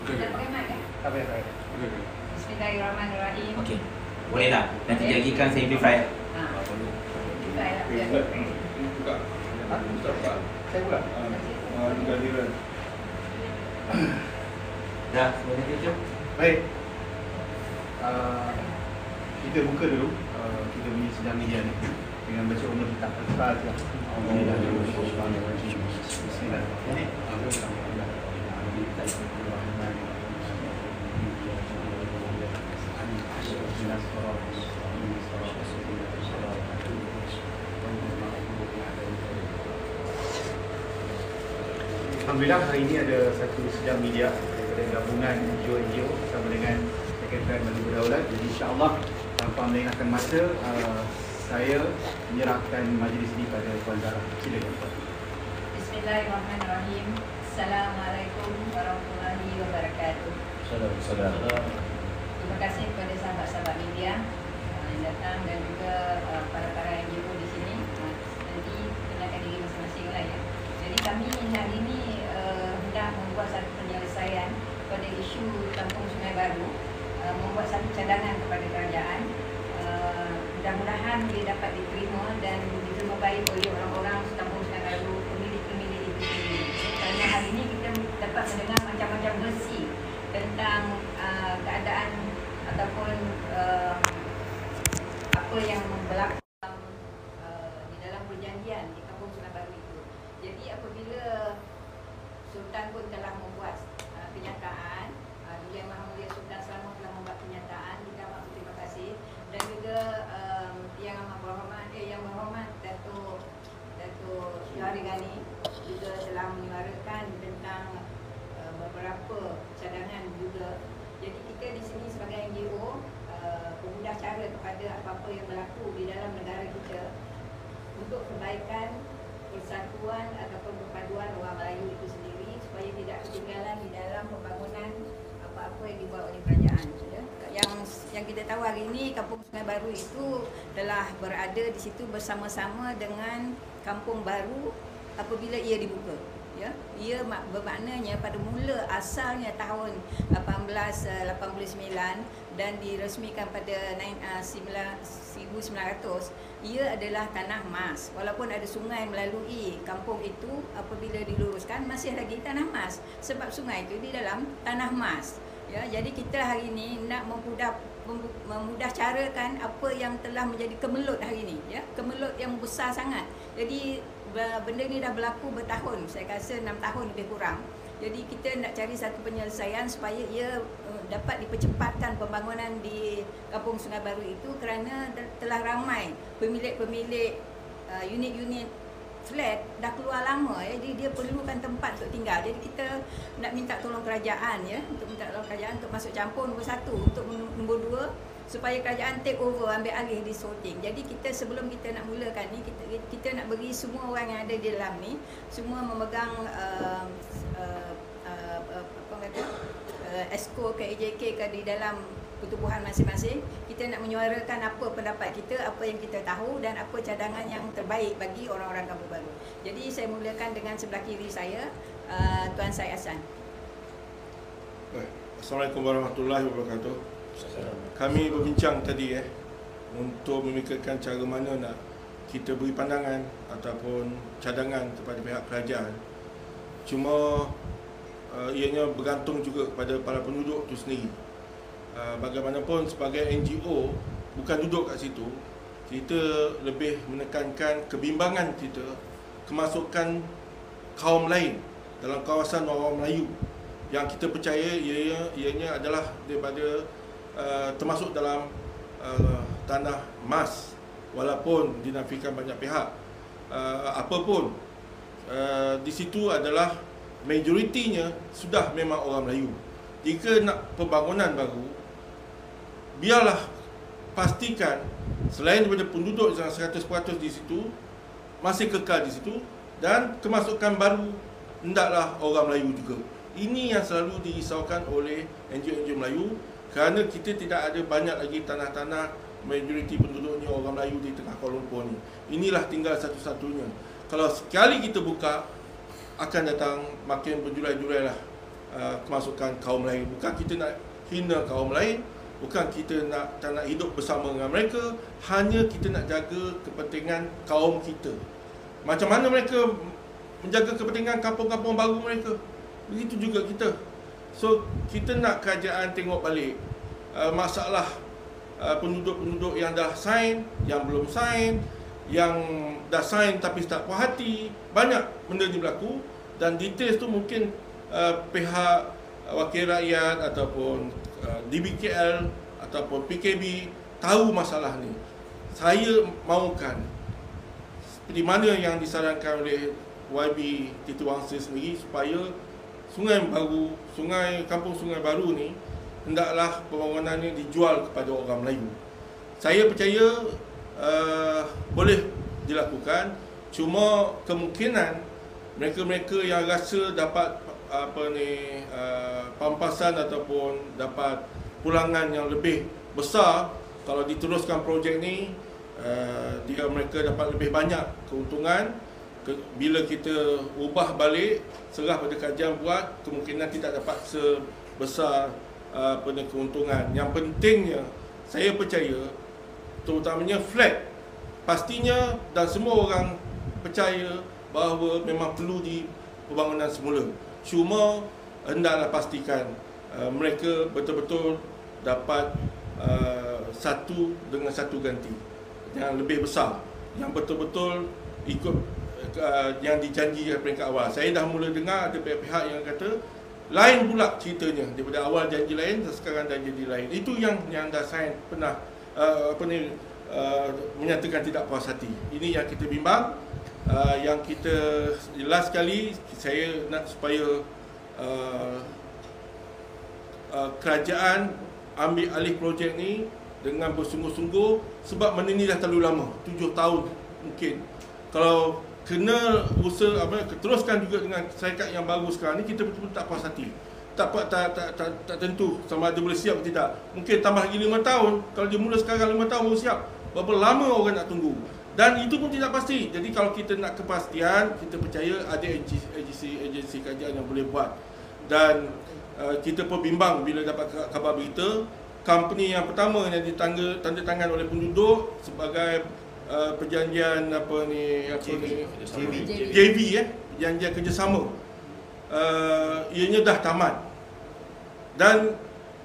Kita pakai mic kan? Tak payah. Bismillahirrahmanirrahim. Okey. Bolehlah. Nanti jadikan saya amplify. Amplify lah. Buka. Buka. Saya pula. Buka dia. Dah, semuanya tutup. Baik. Kita buka dulu kita punya sidang media ni dengan baca umur kita. Al-Fatihah. Alhamdulillah hari ini ada satu sidang media daripada gabungan NGO bersama dengan Sekretariat Maju Berdaulat. Jadi insya-Allah tanpa melengahkan masa saya menyerahkan majlis ini pada Puan Zara. Silakan Puan. Bismillahirrahmanirrahim. Assalamualaikum warahmatullahi wabarakatuh. Assalamualaikum. Terima kasih kepada sahabat-sahabat media yang datang dan juga para NGO di sini. Nanti kenalkan diri masing-masing lah ya. Jadi kami hari ini hendak membuat satu penyelesaian pada isu Kampung Sungai Baru, membuat satu cadangan kepada kerajaan. Mudah-mudahan ia dapat diterima dan diterima baik oleh orang-orang Kampung Sungai Baru, pemilik-pemilik itu sendiri. Kerana hari ini kita dapat mendengar macam-macam versi tentang keadaan ataupun apa yang berlaku di dalam perjanjian di Kampung Sungai Baru itu. Jadi apabila Sultan pun telah membuat kenyataan, Yang Maha Mulia Sultan Selangor telah membuat kenyataan, kita amat berterima kasih, dan juga Yang Berhormat Datuk Johari Ghani juga telah menyuarakan tentang beberapa cadangan juga. Jadi kita di sini sebagai NGO memudah cara kepada apa-apa yang berlaku di dalam negara kita untuk kebaikan persatuan ataupun perpaduan orang Melayu itu sendiri supaya tidak ketinggalan di dalam pembangunan apa-apa yang dibuat oleh kerajaan. Ya. Yang kita tahu hari ini Kampung Sungai Baru itu telah berada di situ bersama-sama dengan Kampung Baru apabila ia dibuka. Ya, ia bermaknanya pada mula asalnya tahun 1889 dan diresmikan pada 1900, ia adalah tanah mas. Walaupun ada sungai melalui kampung itu, apabila diluruskan masih lagi tanah mas sebab sungai itu di dalam tanah mas. Ya, jadi kita hari ini nak memudah carakan apa yang telah menjadi kemelut hari ini, ya, kemelut yang besar sangat. Jadi benda ni dah berlaku bertahun, saya rasa 6 tahun lebih kurang. Jadi kita nak cari satu penyelesaian supaya ia dapat dipercepatkan pembangunan di Kampung Sungai Baru itu kerana telah ramai pemilik-pemilik unit-unit flat dah keluar lama, ya. Jadi dia perlukan tempat untuk tinggal. Jadi kita nak minta tolong kerajaan, ya, untuk minta tolong kerajaan untuk masuk campur nombor 1, untuk nombor 2 supaya kerajaan take over, ambil alih di Sorting. Jadi kita sebelum kita nak mulakan ni, kita nak beri semua orang yang ada di dalam ni semua memegang ESCO ke AJK ke di dalam pertubuhan masing-masing. Kita nak menyuarakan apa pendapat kita, apa yang kita tahu dan apa cadangan yang terbaik bagi orang-orang Kampung Baru. Jadi saya mulakan dengan sebelah kiri saya, Tuan Syed Hassan. Assalamualaikum warahmatullahi wabarakatuh. Kami berbincang tadi untuk memikirkan cara mana nak kita beri pandangan ataupun cadangan kepada pihak kerajaan. Cuma ianya bergantung juga kepada para penduduk itu sendiri. Bagaimanapun sebagai NGO bukan duduk kat situ, kita lebih menekankan kebimbangan kita, kemasukan kaum lain dalam kawasan orang Melayu yang kita percaya ianya adalah daripada termasuk dalam tanah emas, walaupun dinafikan banyak pihak. Apapun di situ adalah majoritinya sudah memang orang Melayu. Jika nak pembangunan baru, biarlah pastikan selain daripada penduduk yang 100% di situ masih kekal di situ, dan kemasukan baru hendaklah orang Melayu juga. Ini yang selalu dirisaukan oleh NGO-NGO Melayu, kerana kita tidak ada banyak lagi tanah-tanah majoriti penduduknya orang Melayu di tengah Kuala Lumpur ni. Inilah tinggal satu-satunya. Kalau sekali kita buka, akan datang makin berjurai-jurai lah kemasukan kaum lain. Bukan kita nak hina kaum lain, bukan kita tak nak hidup bersama dengan mereka, hanya kita nak jaga kepentingan kaum kita. Macam mana mereka menjaga kepentingan kampung-kampung baru mereka, begitu juga kita. So kita nak kerajaan tengok balik masalah penduduk-penduduk yang dah sign, yang belum sign, yang dah sign tapi tak puas hati. Banyak benda ni berlaku, dan details tu mungkin pihak wakil rakyat ataupun DBKL ataupun PKB tahu masalah ni. Saya mahukan seperti mana yang disarankan oleh YB Titi Wangsa sendiri, supaya kampung Sungai Baru ni hendaklah pembangunannya dijual kepada orang Melayu. Saya percaya boleh dilakukan, cuma kemungkinan mereka-mereka yang rasa dapat pampasan ataupun dapat pulangan yang lebih besar kalau diteruskan projek ni, mereka dapat lebih banyak keuntungan. Bila kita ubah balik, serah pada kajian buat, kemungkinan tidak dapat sebesar keuntungan. Yang pentingnya, saya percaya terutamanya flat, pastinya, dan semua orang percaya bahawa memang perlu di pembangunan semula. Cuma hendaklah pastikan mereka betul-betul dapat satu dengan satu ganti yang lebih besar, yang betul-betul ikut yang dijanji peringkat awal. Saya dah mula dengar ada pihak-pihak yang kata lain pula ceritanya, daripada awal janji lain, sekarang dah jadi lain. Itu yang dah sign pernah menyatakan tidak puas hati. Ini yang kita bimbang. Yang kita last kali saya nak supaya kerajaan ambil alih projek ni dengan bersungguh-sungguh, sebab benda ni dah terlalu lama, 7 tahun mungkin. Kalau kena usaha teruskan juga dengan syarikat yang baru sekarang ni, kita betul-betul tak puas hati. Tak tentu sama ada boleh siap atau tidak. Mungkin tambah lagi 5 tahun. Kalau dia mula sekarang 5 tahun baru siap, berapa lama orang nak tunggu? Dan itu pun tidak pasti. Jadi kalau kita nak kepastian, kita percaya ada agensi kajian yang boleh buat. Dan kita pun bimbang bila dapat khabar berita company yang pertama yang tanda tangan oleh penduduk sebagai perjanjian JV, perjanjian kerjasama, ianya dah tamat, dan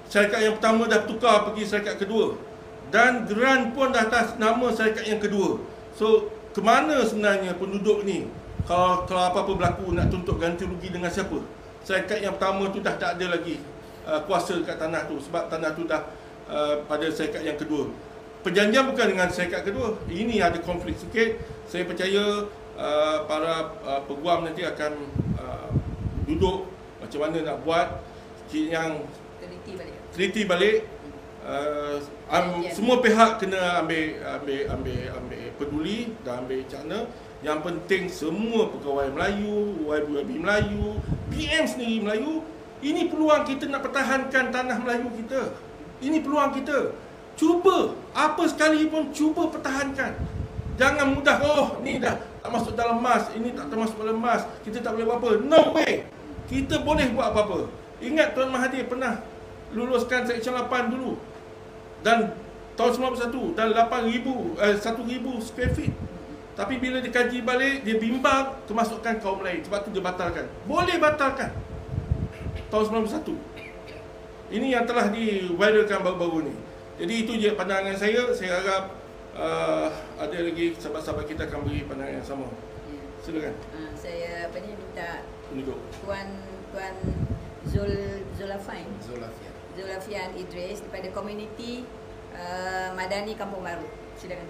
syarikat yang pertama dah tukar pergi syarikat kedua, dan grant pun dah atas nama syarikat yang kedua. So ke mana sebenarnya penduduk ni kalau apa-apa berlaku nak tuntut ganti rugi dengan siapa? Syarikat yang pertama tu dah tak ada lagi kuasa dekat tanah tu, sebab tanah tu dah pada syarikat yang kedua. Perjanjian bukan dengan syarikat kedua. Ini ada konflik sikit. Saya percaya para peguam nanti akan duduk macam mana nak buat yang teliti balik. Semua pihak kena ambil peduli dan ambil cakna. Yang penting semua pegawai Melayu, YB Melayu, PM sendiri Melayu. Ini peluang kita nak pertahankan tanah Melayu kita. Ini peluang kita. Cuba, apa sekali pun cuba pertahankan. Jangan mudah, ni dah tak masuk dalam MAS, ini tak termasuk dalam MAS, kita tak boleh buat apa. No way. Kita boleh buat apa-apa. Ingat Tuan Mahathir pernah luluskan Seksyen 8 dulu. Dan tahun 91 dan 1,000 square feet. Tapi bila dikaji balik, dia bimbang kemasukan kaum lain. Sebab tu dia batalkan. Boleh batalkan. Tahun 91. Ini yang telah diviralkan baru-baru ni. Jadi itu je pandangan saya. Saya harap ada lagi sahabat-sahabat kita akan beri pandangan yang sama. Silakan. Saya minta penduduk. Tuan Zulafian Idris daripada komuniti Madani Kampung Baru. Silakan.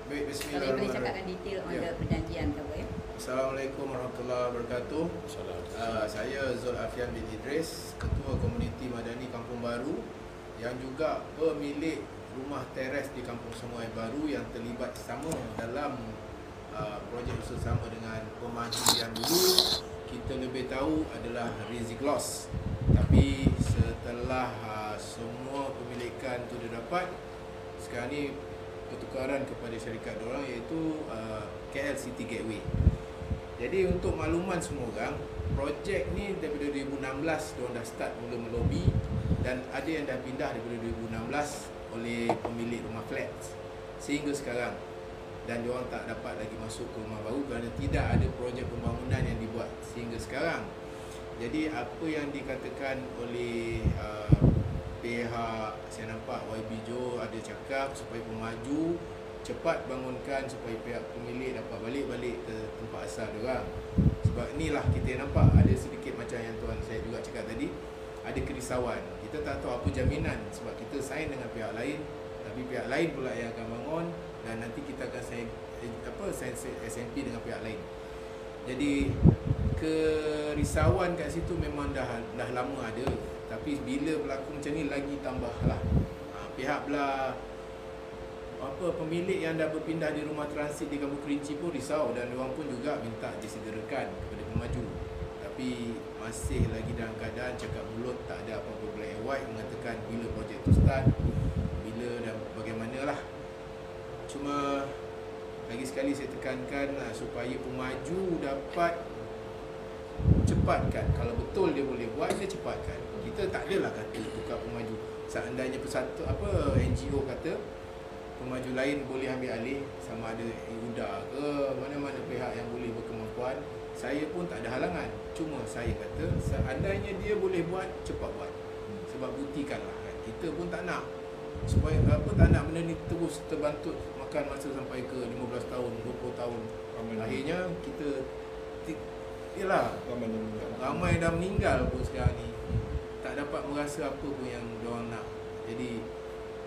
Baik, bismillahirrahmanirrahim. Boleh cakapkan detail on the perjanjian ke apa ya? Assalamualaikum warahmatullahi wabarakatuh. Saya Zulafian bin Idris, Ketua Komuniti Madani Kampung Baru yang juga pemilik rumah teres di Kampung Sungai Baru yang terlibat sama dalam projek usaha sama dengan pemaju yang dulu kita lebih tahu adalah Rizik Loss. Tapi setelah semua pemilikan itu didapat, sekarang ni pertukaran kepada syarikat diorang iaitu KL City Gateway. Jadi untuk makluman semua orang, projek ni daripada 2016 diorang dah start mula melobi, dan ada yang dah pindah daripada 2016 oleh pemilik rumah flat sehingga sekarang, dan diorang tak dapat lagi masuk ke rumah baru kerana tidak ada projek pembangunan yang dibuat sehingga sekarang. Jadi apa yang dikatakan oleh pihak, saya nampak YB Joe ada cakap supaya pemaju cepat bangunkan supaya pihak pemilik dapat balik ke tempat asal diorang. Sebab inilah kita nampak ada sedikit macam yang tuan saya juga cakap tadi, ada kerisauan. Kita tak tahu apa jaminan sebab kita sign dengan pihak lain, tapi pihak lain pula yang akan bangun, dan nanti kita akan sign SMP dengan pihak lain. Jadi kerisauan kat situ memang dah lama ada, tapi bila berlaku macam ni lagi tambahlah. Pihak belah pemilik yang dah berpindah di rumah transit di Kampung Kerinci pun risau, dan diorang pun juga minta disegerakan kepada pemaju. Tapi masih lagi dalam keadaan cakap mulut, tak ada apa-apa black and white mengatakan bila projek tu start, bila dan bagaimanalah. Cuma lagi sekali saya tekankan supaya pemaju dapat cepatkan. Kalau betul dia boleh buat, dia cepatkan. Kita tak adalah kata tukar pemaju. Seandainya NGO kata pemaju lain boleh ambil alih, sama ada UDA ke mana-mana pihak yang boleh berkemampuan, saya pun tak ada halangan. Cuma saya kata seandainya dia boleh buat, cepat buat. Sebab buktikanlah kan. Kita pun tak nak supaya tak nak benda ni terus terbantut makan masa sampai ke 15 tahun, 20 tahun. Akhirnya kita ramai dah meninggal pun sekarang ni, tak dapat merasa apa pun yang diorang nak. Jadi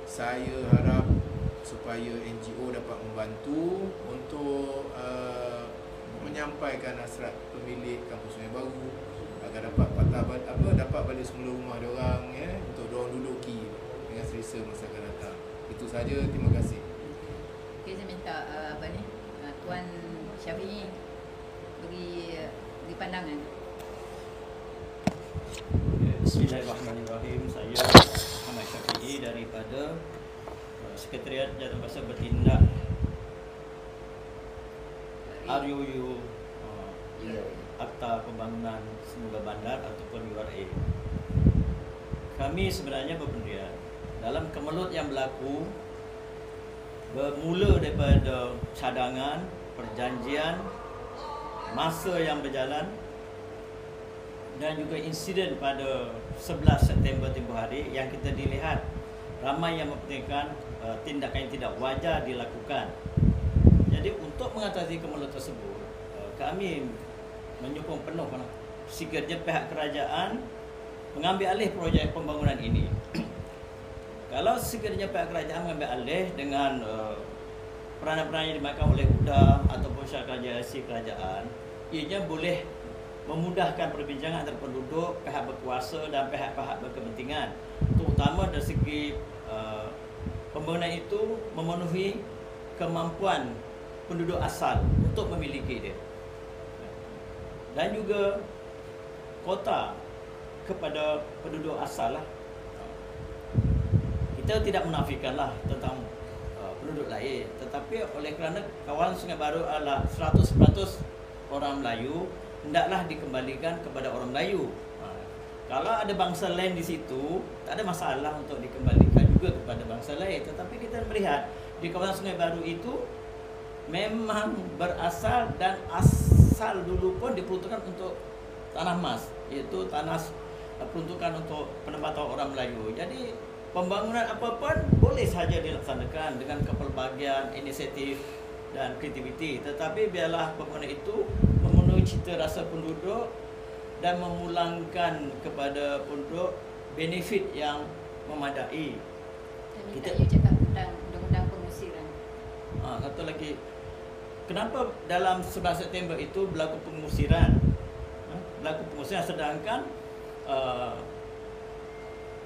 saya harap supaya NGO dapat membantu untuk menyampaikan hasrat pemilik Kampung Sungai Baru agar dapat balik semula rumah diorang, untuk diorang duduki dengan selesa masa akan datang. Itu saja, terima kasih. Okey, saya minta Tuan Syafiee beri pandangan. Bismillahirrahmanirrahim. Saya Ahmad Syafiee daripada Sekretariat Jawatankuasa Bertindak RUU Akta Pembangunan Semula Bandar ataupun URA. Kami sebenarnya berpendirian dalam kemelut yang berlaku bermula daripada cadangan, perjanjian, masa yang berjalan, dan juga insiden pada 11 September tempoh hari yang kita dilihat ramai yang mempertimbangkan tindakan yang tidak wajar dilakukan. Jadi untuk mengatasi kemelut tersebut, kami menyokong penuh sekiranya pihak kerajaan mengambil alih projek pembangunan ini. Kalau sekiranya pihak kerajaan mengambil alih dengan peranan-peranan yang dimainkan oleh UDA ataupun syarikat kerajaan, ianya boleh memudahkan perbincangan antara penduduk, pihak berkuasa dan pihak-pihak berkepentingan, terutama dari segi pembangunan itu memenuhi kemampuan penduduk asal untuk memiliki dia, dan juga kota kepada penduduk asal lah. Kita tidak menafikanlah tentang penduduk lain, tetapi oleh kerana kawasan Sungai Baru adalah 100% orang Melayu, hendaklah dikembalikan kepada orang Melayu. Kalau ada bangsa lain di situ, tak ada masalah untuk dikembalikan juga kepada bangsa lain. Tetapi kita melihat di kawasan Sungai Baru itu memang berasal dan asal dulu pun diperuntukkan untuk tanah emas, iaitu tanah peruntukan untuk penempatan orang Melayu. Jadi pembangunan apapun boleh saja dilaksanakan dengan kepelbagian, inisiatif dan kreativiti. Tetapi biarlah pembangunan itu memenuhi cita rasa penduduk dan memulangkan kepada penduduk benefit yang memadai. Kita cakap tentang undang-undang pengusiran. Satu lagi, kenapa dalam 11 September itu berlaku pengusiran? Berlaku pengusiran sedangkan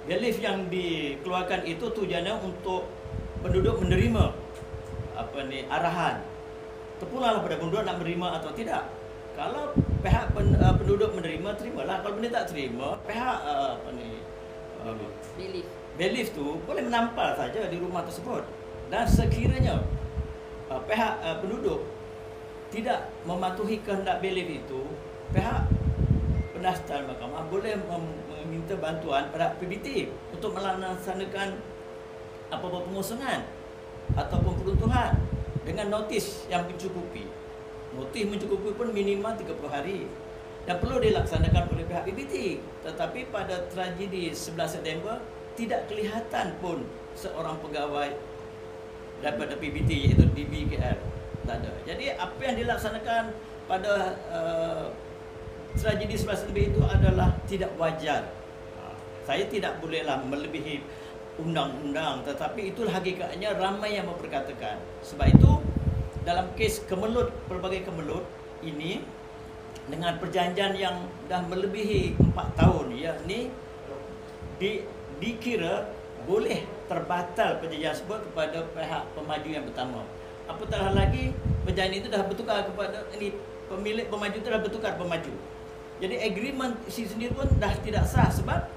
relief yang dikeluarkan itu tujuannya untuk penduduk menerima arahan. Terpulanglah pada penduduk nak menerima atau tidak. Kalau pihak penduduk menerima, terimalah. Kalau benda tak terima, pihak belief tu boleh menampal saja di rumah tersebut. Dan sekiranya pihak penduduk tidak mematuhi kehendak belief itu, pihak pendaftar mahkamah boleh meminta bantuan pada PBT untuk melaksanakan apa-apa pengusungan ataupun peruntuhan dengan notis yang mencukupi. Notis mencukupi pun minimal 30 hari dan perlu dilaksanakan oleh pihak PBT. Tetapi pada tragedi 11 September tidak kelihatan pun seorang pegawai daripada PBT iaitu DBKL. Tak ada. Jadi apa yang dilaksanakan pada tragedi 11 September itu adalah tidak wajar. Saya tidak bolehlah melebihi undang-undang, tetapi itulah hakikatnya ramai yang memperkatakan. Sebab itu dalam kes kemelut, pelbagai kemelut ini dengan perjanjian yang dah melebihi 4 tahun, yakni dikira boleh terbatal perjanjian tersebut kepada pihak pemaju yang pertama. Apatah lagi perjanjian itu dah bertukar kepada pemilik pemaju itu dah bertukar pemaju. Jadi agreement sendiri pun dah tidak sah sebab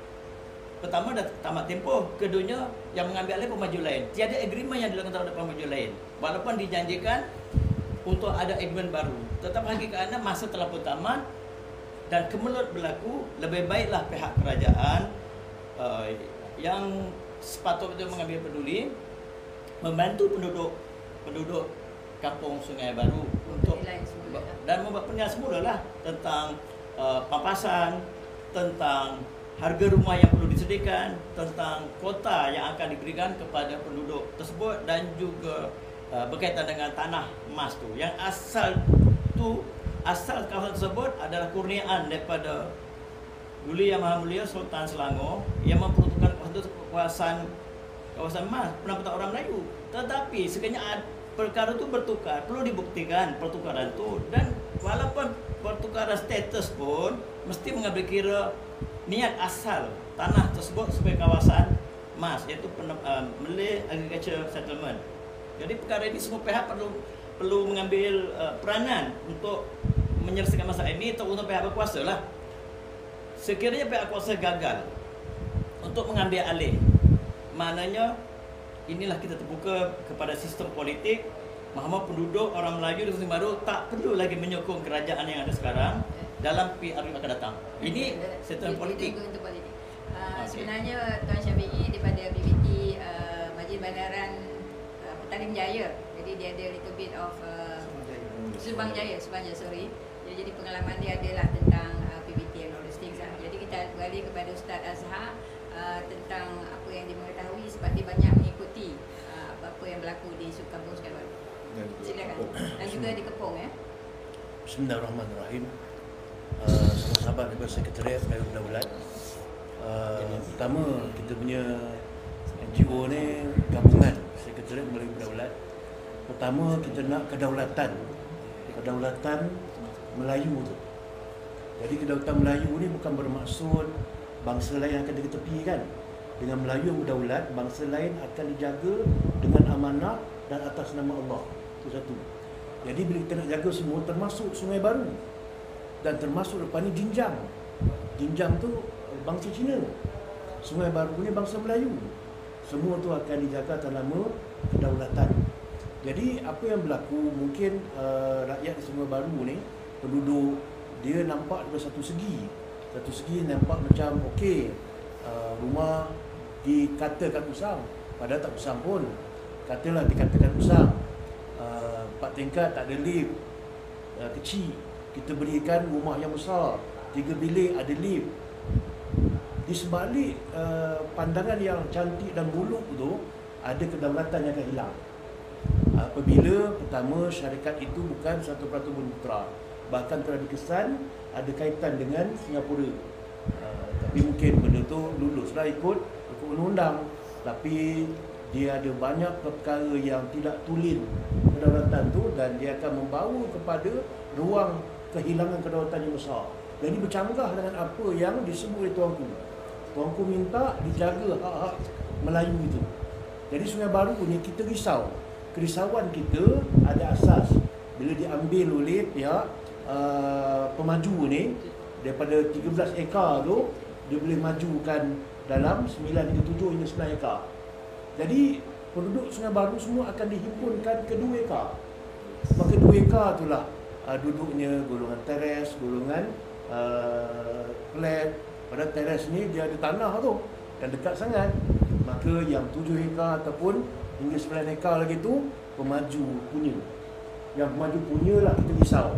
pertama dah tamat tempoh, keduanya yang mengambil alih pemaju lain. Tiada agreement yang dilakukan oleh pemaju lain. Walaupun dijanjikan untuk ada agreement baru, tetap hakikatnya masa telah pun tamat dan kemelut berlaku. Lebih baiklah pihak kerajaan yang sepatutnya mengambil peduli membantu penduduk kampung Sungai Baru untuk dan membuat penilaian semula lah tentang pampasan, tentang harga rumah yang perlu disediakan, tentang kota yang akan diberikan kepada penduduk tersebut dan juga berkaitan dengan tanah emas tu. Yang asal kawasan tersebut adalah kurniaan daripada Duli Yang Maha Mulia Sultan Selangor yang memperuntukkan kawasan emas penempatan orang Melayu. Tetapi sekiranya perkara itu bertukar, perlu dibuktikan pertukaran itu, dan walaupun pertukaran status pun mesti mengambil kira niat asal tanah tersebut sebagai kawasan emas, iaitu Malay Agriculture Settlement. Jadi perkara ini semua pihak perlu mengambil peranan untuk menyelesaikan masalah ini, terutama pihak berkuasa lah. Sekiranya pihak kuasa gagal untuk mengambil alih, maknanya inilah kita terbuka kepada sistem politik. Mahkamah Penduduk Orang Melayu di Sungai Baru tak perlu lagi menyokong kerajaan yang ada sekarang dalam PR yang akan datang. Ini statement politik. Untuk politik. Sebenarnya Tuan Syafiee daripada BBT Majlis Bandaran Petaling Jaya. Jadi dia ada little bit of Subang Jaya, sorry. Jadi pengalaman dia adalah tentang PBT and logistics lah. Jadi kita beralih kepada Ustaz Azhar tentang apa yang dia mengetahui sebab dia banyak mengikuti apa yang berlaku di Kampung Sungai Baru. Silakan. Dan juga di Kepong ya. Bismillahirrahmanirrahim. Sahabat-sahabat daripada Sekretariat Pegawai Berdaulat. Pertama, kita punya NGO ni gabungan Sekretariat Pegawai Berdaulat. Pertama, kita nak kedaulatan Melayu tu. Jadi kedaulatan Melayu ni bukan bermaksud bangsa lain akan diketepikan. Dengan Melayu yang berdaulat, bangsa lain akan dijaga dengan amanah dan atas nama Allah. Itu satu. Jadi bila kita nak jaga semua, termasuk Sungai Baru dan termasuk lepas ni Jinjang. Jinjang tu bangsa Cina, Sungai Baru ni bangsa Melayu. Semua tu akan dijaga atas nama kedaulatan. Jadi apa yang berlaku, mungkin rakyat di Sungai Baru ni, penduduk dia nampak dari satu segi nampak macam okey, rumah dikatakan usang, padahal tak usang pun. Katalah dikatakan usang, 4 tingkat tak ada lift, kecil. Kita berikan rumah yang besar, 3 bilik ada lift. Di sebalik pandangan yang cantik dan buluk tu, ada kedaulatan yang akan hilang apabila pertama syarikat itu bukan satu peraturan bumi-putra, bahkan telah dikesan ada kaitan dengan Singapura. Tapi mungkin benda tu luluslah ikut undang-undang, tapi dia ada banyak perkara yang tidak tulen kedaulatan tu dan dia akan membawa kepada ruang kehilangan kedaulatan yang besar. Jadi bercanggah dengan apa yang disebut oleh Tuanku. Tuanku minta dijaga hak-hak Melayu itu. Jadi Sungai Baru ni kita risau. Kerisauan kita ada asas bila diambil oleh pihak pemaju ni, daripada 13 ekar tu dia boleh majukan dalam 9 hingga 7 hingga 9 ekar. Jadi penduduk Sungai Baru semua akan dihimpunkan ke 2 ekar. Maka 2 ekar itulah duduknya golongan teres, golongan flat. Pada teres ni dia ada tanah tu yang dekat sangat. Maka yang 7 hektar ataupun hingga 9 hektar lagi tu pemaju punya. Yang pemaju punya lah kita risau.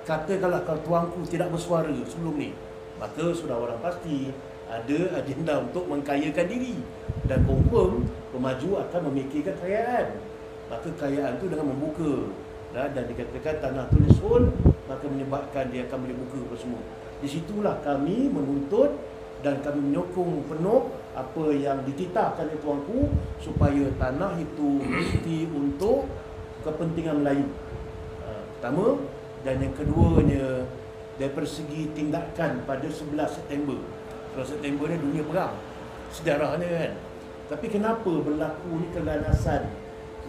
Katakanlah kalau tuanku tidak bersuara sebelum ni, maka sudah orang pasti ada agenda untuk mengkayakan diri. Dan confirm pemaju akan memikirkan kekayaan. Maka kekayaan tu dengan membuka dan dikatakan tanah tulis hol, maka menyebabkan dia akan boleh buka apa semua. Di situlah kami menuntut dan kami menyokong penuh apa yang dititahkan oleh tuanku supaya tanah itu mesti untuk kepentingan Melayu. Pertama, dan yang keduanya dari segi tindakan pada 11 September. 11 September ni dunia perang sejarahnya kan. Tapi kenapa berlaku ni keganasan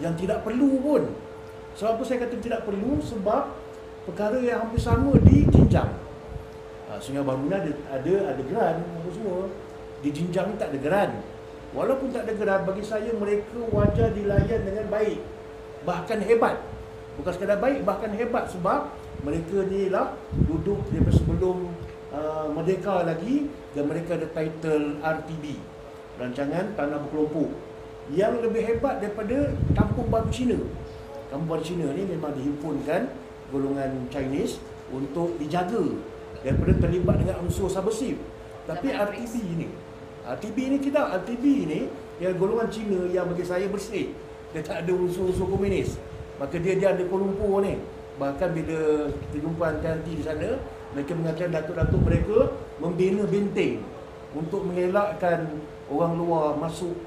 yang tidak perlu pun? Sebab apa saya kata tidak perlu? Sebab perkara yang hampir sama di Jinjang. Sungai Baru ni ada geran apa semua. Di Jinjang ni tak ada geran. Walaupun tak ada geran, bagi saya mereka wajar dilayan dengan baik, bahkan hebat. Bukan sekadar baik, bahkan hebat. Sebab mereka ni lah duduk daripada sebelum merdeka lagi, dan mereka ada title RTB, Rancangan Tanah Berkelompok, yang lebih hebat daripada Kampung Baru Cina. Kampung Baru Cina ni memang dihimpunkan golongan Chinese untuk dijaga daripada terlibat dengan unsur subversif. Tapi RTB ni tidak. RTB ni yang golongan Cina yang bagi saya bersih. Dia tak ada unsur-unsur komunis. Maka dia ada Kuala Lumpur ni. Bahkan bila kita jumpa anti-anti di sana, mereka mengatakan datuk-datuk mereka membina benteng untuk mengelakkan orang luar masuk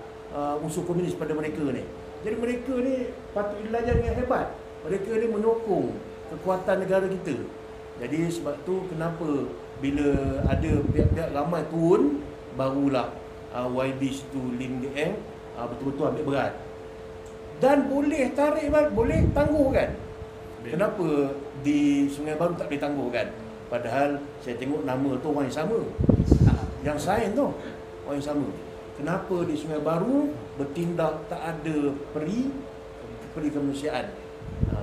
unsur komunis pada mereka ni. Jadi mereka ni patut dilayan dengan hebat. Mereka ni menyokong kekuatan negara kita. Jadi sebab tu kenapa bila ada pihak-pihak ramai turun, barulah YB situ Lim Deng betul-betul ambil berat. Dan boleh tarik, boleh tangguhkan. Kenapa di Sungai Baru tak boleh tangguhkan? Padahal saya tengok nama tu orang yang sama. Yang sign tu orang yang sama. Kenapa di Sungai Baru bertindak tak ada peri kemanusiaan?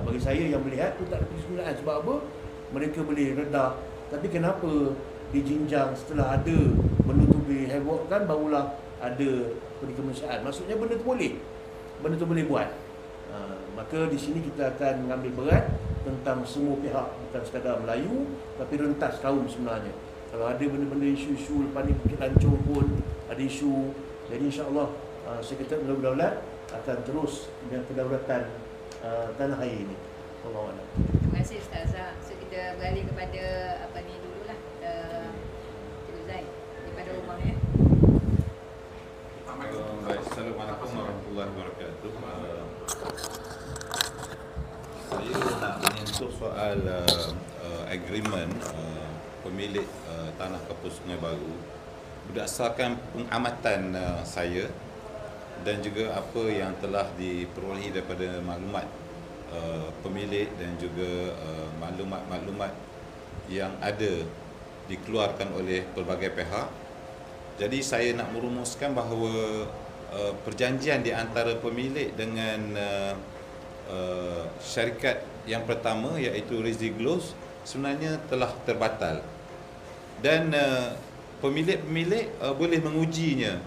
Bagi saya yang melihat tu tak ada peri kemanusiaan. Sebab apa? Mereka boleh redah. Tapi kenapa di Jinjang setelah ada benda tu dihebohkan, barulah ada peri kemanusiaan? Maksudnya benda tu boleh buat. Maka di sini kita akan mengambil berat tentang semua pihak, bukan sekadar Melayu tapi rentas kaum sebenarnya. Kalau ada benda-benda isu-isu lepas ni Bukit Lancung pun ada isu. Jadi insya-Allah Sekretariat Berdaulat akan terus dengan kedaulatan tanah air ini. Allahu a'lam. Terima kasih Ustazah. So kita beralih kepada apa ni dululah. Cikgu Zain daripada rumah ya. Assalamualaikum warahmatullahi wabarakatuh. Saya nak menyentuh soal agreement pemilik tanah kampung Sungai Baru berdasarkan pengamatan saya dan juga apa yang telah diperolehi daripada maklumat pemilik dan juga maklumat-maklumat yang ada dikeluarkan oleh pelbagai pihak. Jadi saya nak merumuskan bahawa perjanjian di antara pemilik dengan syarikat yang pertama iaitu Riziglos sebenarnya telah terbatal dan pemilik-pemilik boleh mengujinya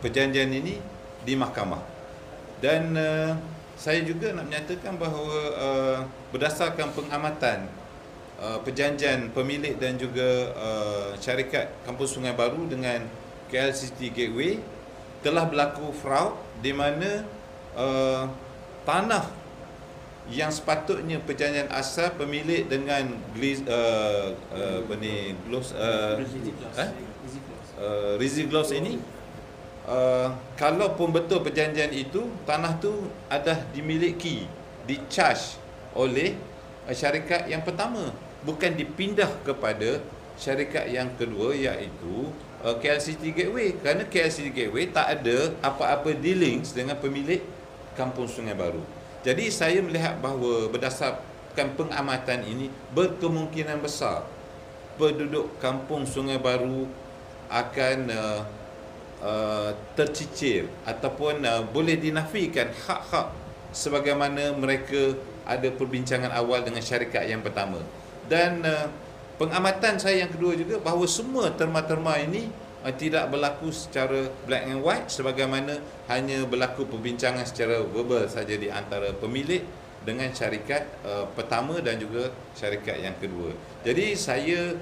perjanjian ini di mahkamah. Dan saya juga nak menyatakan bahawa berdasarkan pengamatan perjanjian pemilik dan juga syarikat Kampung Sungai Baru dengan KLCT Gateway telah berlaku fraud di mana tanah yang sepatutnya perjanjian asal pemilik dengan Riziglos ini, kalau pun betul perjanjian itu, tanah tu ada dimiliki, di-charge oleh syarikat yang pertama, bukan dipindah kepada syarikat yang kedua iaitu KLCT Gateway, kerana KLCT Gateway tak ada apa-apa dealings dengan pemilik Kampung Sungai Baru. Jadi saya melihat bahawa berdasarkan pengamatan ini berkemungkinan besar penduduk Kampung Sungai Baru akan tercicir ataupun boleh dinafikan hak-hak sebagaimana mereka ada perbincangan awal dengan syarikat yang pertama. Dan pengamatan saya yang kedua juga bahawa semua terma-terma ini tidak berlaku secara black and white, sebagaimana hanya berlaku perbincangan secara verbal saja di antara pemilik dengan syarikat pertama dan juga syarikat yang kedua. Jadi saya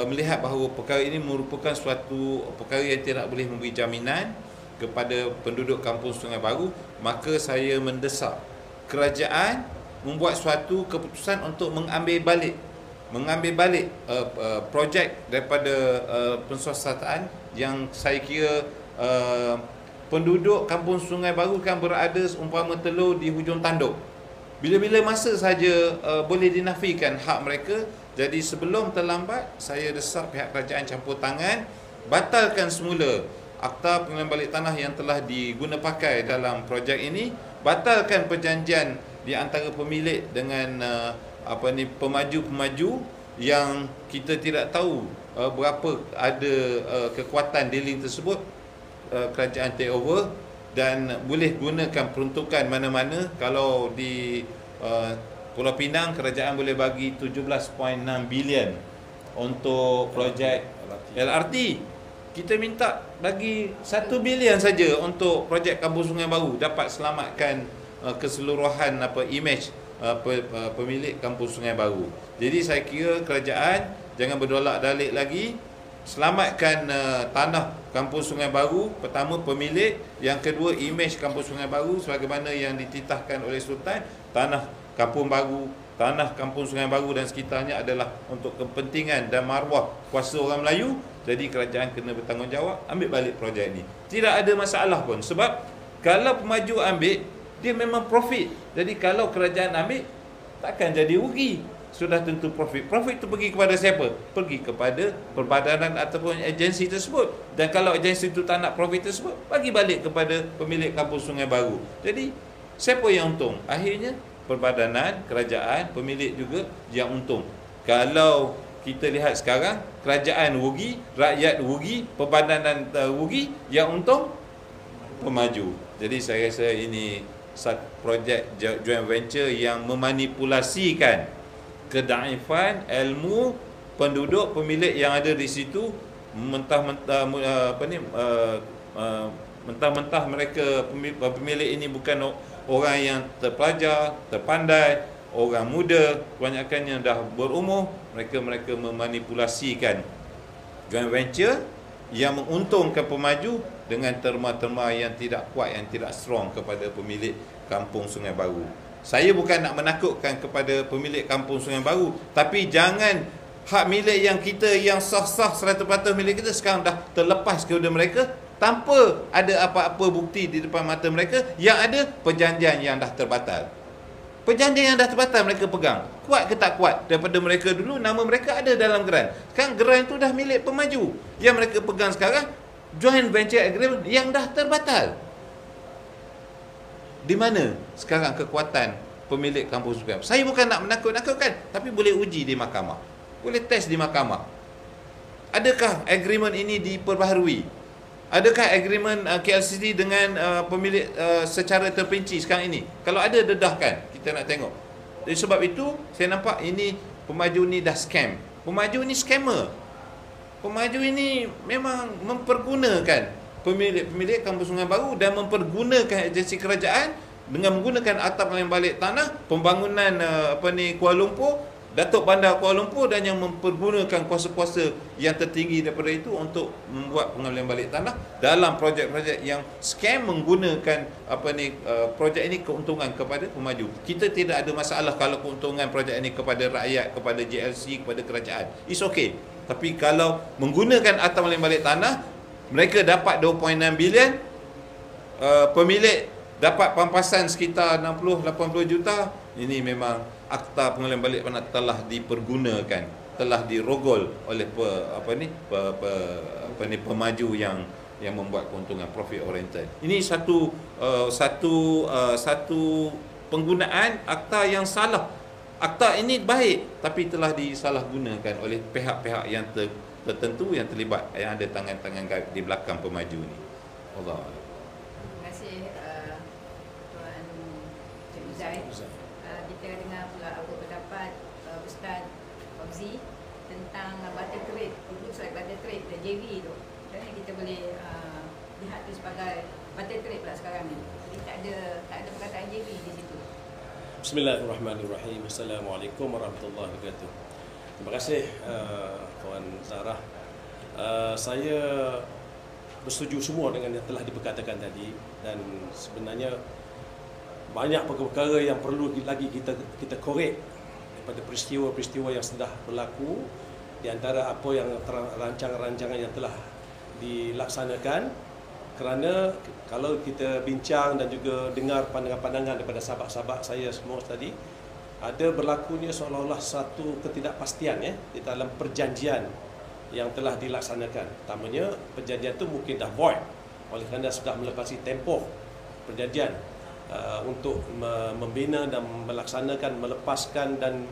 melihat bahawa perkara ini merupakan suatu perkara yang tidak boleh memberi jaminan kepada penduduk Kampung Sungai Baru, maka saya mendesak kerajaan membuat suatu keputusan untuk mengambil balik projek daripada pensiasatan yang saya kira penduduk Kampung Sungai Baru kan berada umpama telur di hujung tanduk. Bila-bila masa saja boleh dinafikan hak mereka. Jadi sebelum terlambat, saya desak pihak kerajaan campur tangan, batalkan semula Akta Pengambilan Balik Tanah yang telah digunapakai dalam projek ini, batalkan perjanjian di antara pemilik dengan pemaju-pemaju yang kita tidak tahu berapa ada kekuatan dealing tersebut. Kerajaan take over dan boleh gunakan peruntukan mana-mana. Kalau di Pulau Pinang, kerajaan boleh bagi 17.6 bilion untuk projek LRT. Kita minta bagi 1 bilion saja untuk projek Kampung Sungai Baru dapat selamatkan keseluruhan image pemilik Kampung Sungai Baru. Jadi saya kira kerajaan jangan berdolak-dalik lagi, selamatkan tanah Kampung Sungai Baru, pertama pemilik, yang kedua image Kampung Sungai Baru sebagaimana yang dititahkan oleh Sultan. Tanah Kampung Baru, tanah Kampung Sungai Baru dan sekitarnya adalah untuk kepentingan dan maruah kuasa orang Melayu. Jadi kerajaan kena bertanggungjawab, ambil balik projek ini. Tidak ada masalah pun, sebab kalau pemaju ambil, dia memang profit. Jadi kalau kerajaan ambil, takkan jadi rugi. Sudah tentu profit. Profit itu pergi kepada siapa? Pergi kepada perbadanan ataupun agensi tersebut. Dan kalau agensi itu tak nak profit tersebut, bagi balik kepada pemilik Kampung Sungai Baru. Jadi siapa yang untung? Akhirnya perbadanan, kerajaan, pemilik juga yang untung. Kalau kita lihat sekarang, kerajaan rugi, rakyat rugi, perbadanan rugi, yang untung pemaju. Jadi saya rasa ini satu projek joint venture yang memanipulasikan kedaifan ilmu penduduk pemilik yang ada di situ. Mentah-mentah mentah-mentah mereka pemilik ini bukan orang yang terpelajar, terpandai, orang muda, kebanyakannya dah berumur. Mereka memanipulasikan joint venture yang menguntungkan pemaju dengan terma-terma yang tidak kuat, yang tidak strong kepada pemilik Kampung Sungai Baru. Saya bukan nak menakutkan kepada pemilik Kampung Sungai Baru, tapi jangan hak milik yang kita yang sah-sah 100% milik kita sekarang dah terlepas kepada mereka tanpa ada apa-apa bukti di depan mata mereka. Yang ada perjanjian yang dah terbatal. Perjanjian yang dah terbatal mereka pegang. Kuat ke tak kuat? Daripada mereka dulu, nama mereka ada dalam geran. Sekarang geran itu dah milik pemaju. Yang mereka pegang sekarang, joint venture agreement yang dah terbatal. Di mana sekarang kekuatan pemilik Kampung Sungai Baru? Saya bukan nak menakut-nakutkan, tapi boleh uji di mahkamah. Boleh test di mahkamah. Adakah agreement ini diperbaharui? Adakah agreement KLCC dengan pemilik secara terperinci sekarang ini? Kalau ada, dedahkan. Kita nak tengok. Jadi sebab itu, saya nampak ini pemaju ni dah scam. Pemaju ni scammer. Pemaju ini memang mempergunakan pemilik Kampung Sungai Baru dan mempergunakan agensi kerajaan dengan menggunakan Akta Pengambilan Balik Tanah, pembangunan Kuala Lumpur, Datuk Bandar Kuala Lumpur, dan yang mempergunakan kuasa-kuasa yang tertinggi daripada itu untuk membuat pengambilan balik tanah dalam projek-projek yang scam, menggunakan projek ini keuntungan kepada pemaju. Kita tidak ada masalah kalau keuntungan projek ini kepada rakyat, kepada JLC, kepada kerajaan. It's okay. Tapi kalau menggunakan Akta Pengambilan Balik Tanah, mereka dapat 2.6 bilion, pemilik dapat pampasan sekitar 60-80 juta. Ini memang Akta Pengambilan Balik Tanah telah dipergunakan, telah dirogol oleh pemaju yang membuat keuntungan profit oriented. Ini satu penggunaan akta yang salah. Akta ini baik tapi telah disalahgunakan oleh pihak-pihak yang tertentu yang terlibat, yang ada tangan-tangan gaib di belakang pemaju ini. Allah. Terima kasih Tuan Cik Uzair. Kita dengar pula apa pendapat Ustaz Fauzi tentang tentang barter trade, it looks like barter trade, the JV tu. Dan kita boleh lihat tu sebagai barter trade pula sekarang ni. Jadi tak ada perkataan JV di situ. Bismillahirrahmanirrahim. Assalamualaikum warahmatullahi wabarakatuh. Terima kasih Puan Zarah. Saya bersetuju semua dengan yang telah diperkatakan tadi, dan sebenarnya banyak perkara yang perlu lagi kita korek daripada peristiwa-peristiwa yang sudah berlaku, di antara apa yang rancangan-rancangan yang telah dilaksanakan. Kerana kalau kita bincang dan juga dengar pandangan-pandangan daripada sahabat-sahabat saya semua tadi, ada berlakunya seolah-olah satu ketidakpastian di dalam perjanjian yang telah dilaksanakan. Pertamanya, perjanjian itu mungkin dah void oleh kerana sudah melepasi tempoh perjanjian untuk membina dan melaksanakan, melepaskan dan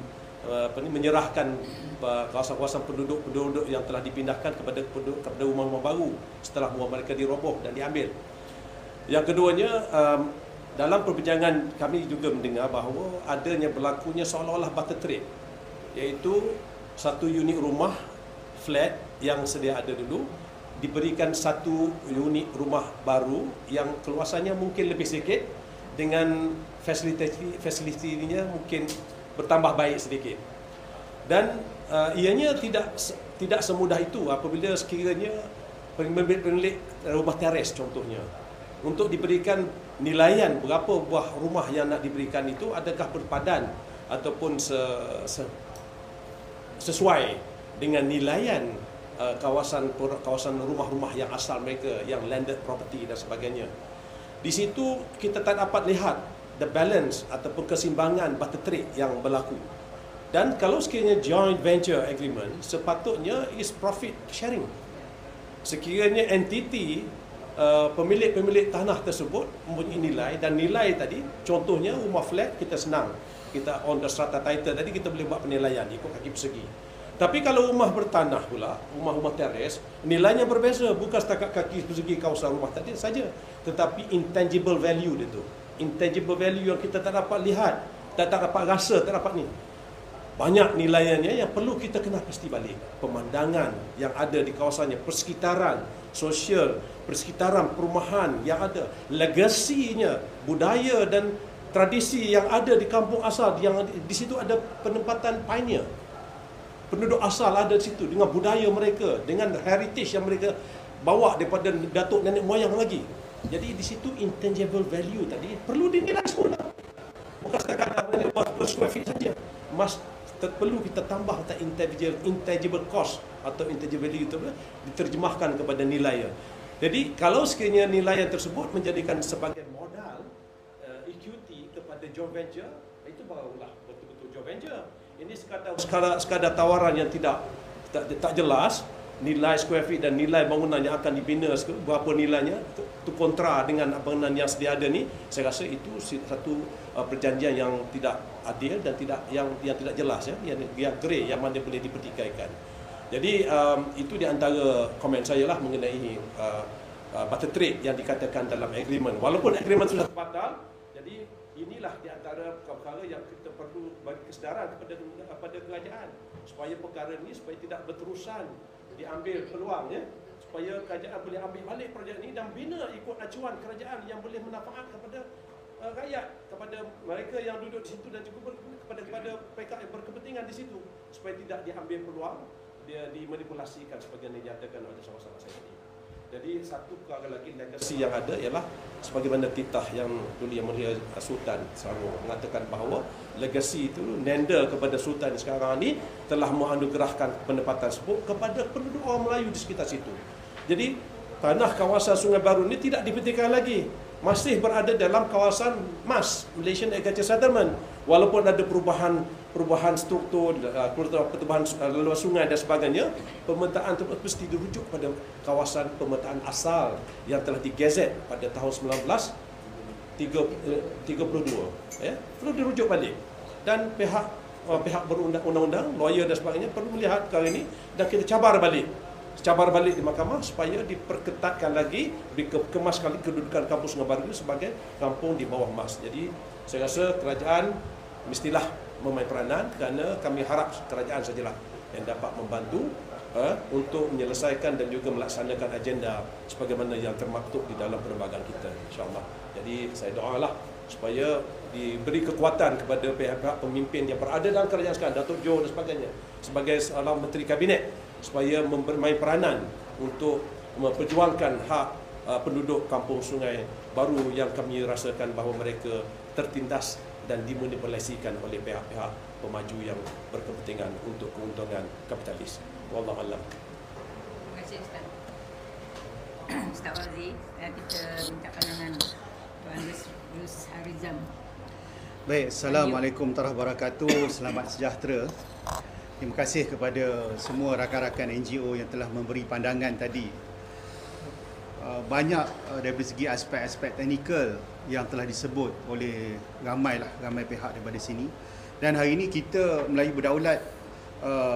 menyerahkan kawasan-kawasan penduduk yang telah dipindahkan kepada rumah-rumah baru setelah rumah mereka diroboh dan diambil. Yang keduanya, dalam perbincangan kami juga mendengar bahawa adanya berlakunya seolah-olah barter trade, iaitu satu unit rumah flat yang sedia ada dulu diberikan satu unit rumah baru yang keluasannya mungkin lebih sedikit, dengan fasilitinya mungkin bertambah baik sedikit. Dan ianya tidak semudah itu apabila sekiranya pemilik rumah teres contohnya, untuk diberikan nilaian berapa buah rumah yang nak diberikan itu, adakah berpadan ataupun sesuai dengan nilaian kawasan rumah-rumah yang asal mereka, yang landed property dan sebagainya. Di situ kita tak dapat lihat the balance ataupun keseimbangan barter trade yang berlaku. Dan kalau sekiranya joint venture agreement, sepatutnya is profit sharing. Sekiranya entiti pemilik tanah tersebut mempunyai nilai, dan nilai tadi contohnya rumah flat kita senang, kita on the strata title tadi kita boleh buat penilaian ikut kaki persegi. Tapi kalau rumah bertanah pula, rumah-rumah teres, nilainya berbeza, bukan setakat kaki persegi kawasan rumah tadi saja, tetapi intangible value dia tu. Intangible value yang kita tak dapat lihat, tak dapat rasa, tak dapat ni. Banyak nilaiannya yang perlu kita kena pasti balik. Pemandangan yang ada di kawasannya, persekitaran sosial, persekitaran perumahan yang ada, legasinya, budaya dan tradisi yang ada di kampung asal, yang di situ ada penempatan pioneer. Penduduk asal ada di situ dengan budaya mereka, dengan heritage yang mereka bawa daripada datuk nenek moyang lagi. Jadi di situ intangible value tadi perlu dinilai semula. Bukan sekadar buat per square feet saja. Perlu kita tambah intangible cost atau intangible value itu diterjemahkan kepada nilai. Jadi kalau sekiranya nilai tersebut menjadikan sebagai modal equity kepada joint venture, itu barulah betul-betul joint venture. Ini sekadar tawaran yang tak jelas, nilai square feet dan nilai bangunan yang akan dibina, berapa nilainya, itu kontra dengan bangunan yang sedia ada ni. Saya rasa itu satu perjanjian yang tidak adil dan yang tidak jelas, yang grey, yang mana boleh dipertikaikan. Jadi itu di antara komen saya lah mengenai barter trade yang dikatakan dalam agreement. Walaupun agreement sudah batal, jadi inilah di antara perkara yang kita perlu bagi kesedaran kepada kerajaan, supaya perkara ini supaya tidak berterusan diambil peluang, supaya kerajaan boleh ambil balik projek ini dan bina ikut acuan kerajaan yang boleh manfaat kepada rakyat, kepada mereka yang duduk di situ dan juga kepada mereka yang berkepentingan di situ, supaya tidak diambil peluang, dia dimanipulasikan sebagai yang dinyatakan oleh sahabat-sahabat saya tadi. Jadi satu perkara lagi legasi yang ada ialah sebagaimana titah yang dulu Yang Mulia Sultan selalu mengatakan bahawa legasi itu nenda kepada Sultan sekarang ni telah menganugerahkan pendapatan tersebut kepada penduduk orang Melayu di sekitar situ. Jadi tanah kawasan Sungai Baru ini tidak dipetihkan lagi, masih berada dalam kawasan MAS, Malaysian Agriculture Settlement. Walaupun ada perubahan struktur, pertumbuhan laluan sungai dan sebagainya, pemetaan itu mesti dirujuk pada kawasan pemetaan asal yang telah digazet pada tahun 1932. Perlu dirujuk balik. Dan pihak berundang-undang, lawyer dan sebagainya perlu melihat perkara ini dan kita cabar balik di mahkamah supaya diperketatkan lagi, dikemas kali kedudukan kampung Sungai Baru itu sebagai kampung di bawah MAS. Jadi saya rasa kerajaan mestilah memain peranan, kerana kami harap kerajaan sajalah yang dapat membantu untuk menyelesaikan dan juga melaksanakan agenda sebagaimana yang termaktub di dalam perlembagaan kita, insya-Allah. Jadi saya doalah supaya diberi kekuatan kepada pihak-pihak pemimpin yang berada dalam kerajaan sekarang, Datuk Jo dan sebagainya, sebagai seorang Menteri Kabinet, supaya bermain peranan untuk memperjuangkan hak penduduk Kampung Sungai Baru yang kami rasakan bahawa mereka tertindas dan dimanipulasikan oleh pihak-pihak pemaju yang berkepentingan untuk keuntungan kapitalis. Wallahu a'lam. Terima kasih Ustaz. Ustaz Wazi, kita minta pandangan Tuan Rus Harizam. Baik, Assalamualaikum warahmatullahi wabarakatuh. Selamat sejahtera. Terima kasih kepada semua rakan-rakan NGO yang telah memberi pandangan tadi. Banyak dari segi aspek-aspek teknikal yang telah disebut oleh ramai pihak daripada sini. Dan hari ini kita Melayu Berdaulat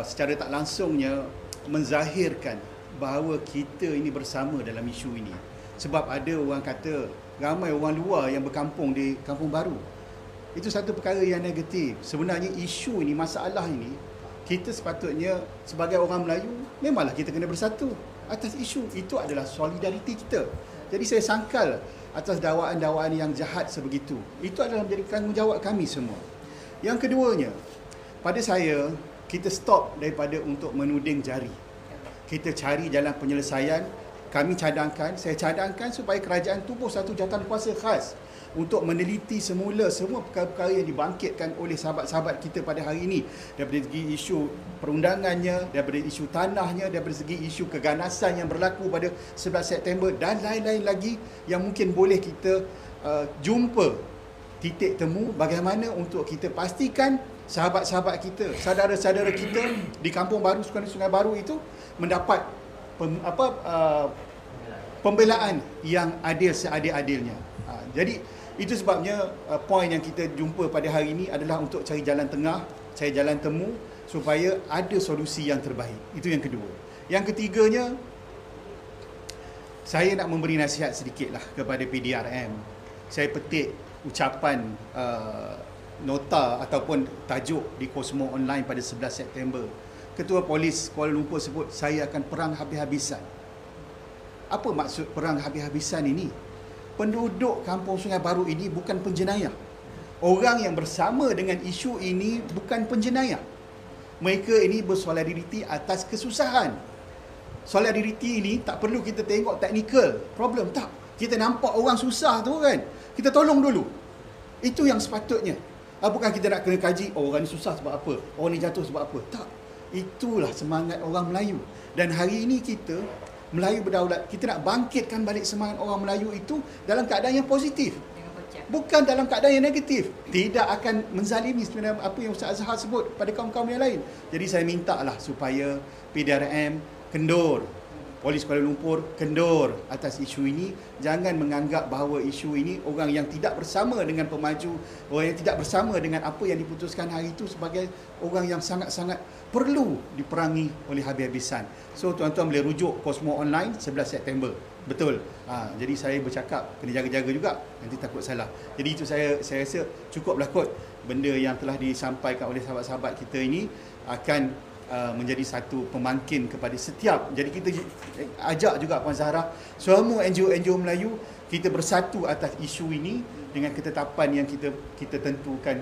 secara tak langsungnya menzahirkan bahawa kita ini bersama dalam isu ini. Sebab ada orang kata ramai orang luar yang berkampung di Kampung Baru. Itu satu perkara yang negatif. Sebenarnya isu ini, masalah ini, kita sepatutnya sebagai orang Melayu memanglah kita kena bersatu atas isu. Itu adalah solidariti kita. Jadi saya sangkal atas dakwaan-dakwaan yang jahat sebegitu. Itu adalah menjadi tanggungjawab kami semua. Yang keduanya, pada saya, kita stop daripada untuk menuding jari. Kita cari jalan penyelesaian. Saya cadangkan supaya kerajaan tubuh satu jawatankuasa khas untuk meneliti semula semua perkara-perkara yang dibangkitkan oleh sahabat-sahabat kita pada hari ini, daripada segi isu perundangannya, daripada isu tanahnya, daripada segi isu keganasan yang berlaku pada 11 September dan lain-lain lagi yang mungkin boleh kita jumpa titik temu bagaimana untuk kita pastikan sahabat-sahabat kita, saudara-saudara kita di Kampung Baru, Sungai Baru itu mendapat pembelaan yang adil seadil-adilnya. Jadi itu sebabnya poin yang kita jumpa pada hari ini adalah untuk cari jalan tengah, cari jalan temu supaya ada solusi yang terbaik. Itu yang kedua. Yang ketiganya, saya nak memberi nasihat sedikitlah kepada PDRM. Saya petik ucapan nota ataupun tajuk di Cosmo Online pada 11 September. Ketua Polis Kuala Lumpur sebut saya akan perang habis-habisan. Apa maksud perang habis-habisan ini? Penduduk Kampung Sungai Baru ini bukan penjenayah. Orang yang bersama dengan isu ini bukan penjenayah. Mereka ini bersolidariti atas kesusahan. Solidariti ini tak perlu kita tengok teknikal problem, tak. Kita nampak orang susah tu kan, kita tolong dulu. Itu yang sepatutnya. Bukan kita nak kena kaji orang ni susah sebab apa, orang ni jatuh sebab apa. Tak. Itulah semangat orang Melayu. Dan hari ini kita Melayu Berdaulat, kita nak bangkitkan balik semangat orang Melayu itu dalam keadaan yang positif, bukan dalam keadaan yang negatif. Tidak akan menzalimi sebenarnya apa yang Ustaz Azhar sebut pada kaum-kaum yang lain. Jadi saya minta lah supaya PDRM kendur, Polis Kuala Lumpur kendur atas isu ini. Jangan menganggap bahawa isu ini orang yang tidak bersama dengan pemaju, orang yang tidak bersama dengan apa yang diputuskan hari itu sebagai orang yang sangat-sangat perlu diperangi oleh habis-habisan. So tuan-tuan boleh rujuk Cosmo Online 11 September. Betul. Jadi saya bercakap kena jaga-jaga juga, nanti takut salah. Jadi itu saya rasa cukuplah kot benda yang telah disampaikan oleh sahabat-sahabat kita ini akan menjadi satu pemangkin kepada setiap. Jadi kita ajak juga Puan Zahra, semua NGO-NGO Melayu, kita bersatu atas isu ini dengan ketetapan yang kita tentukan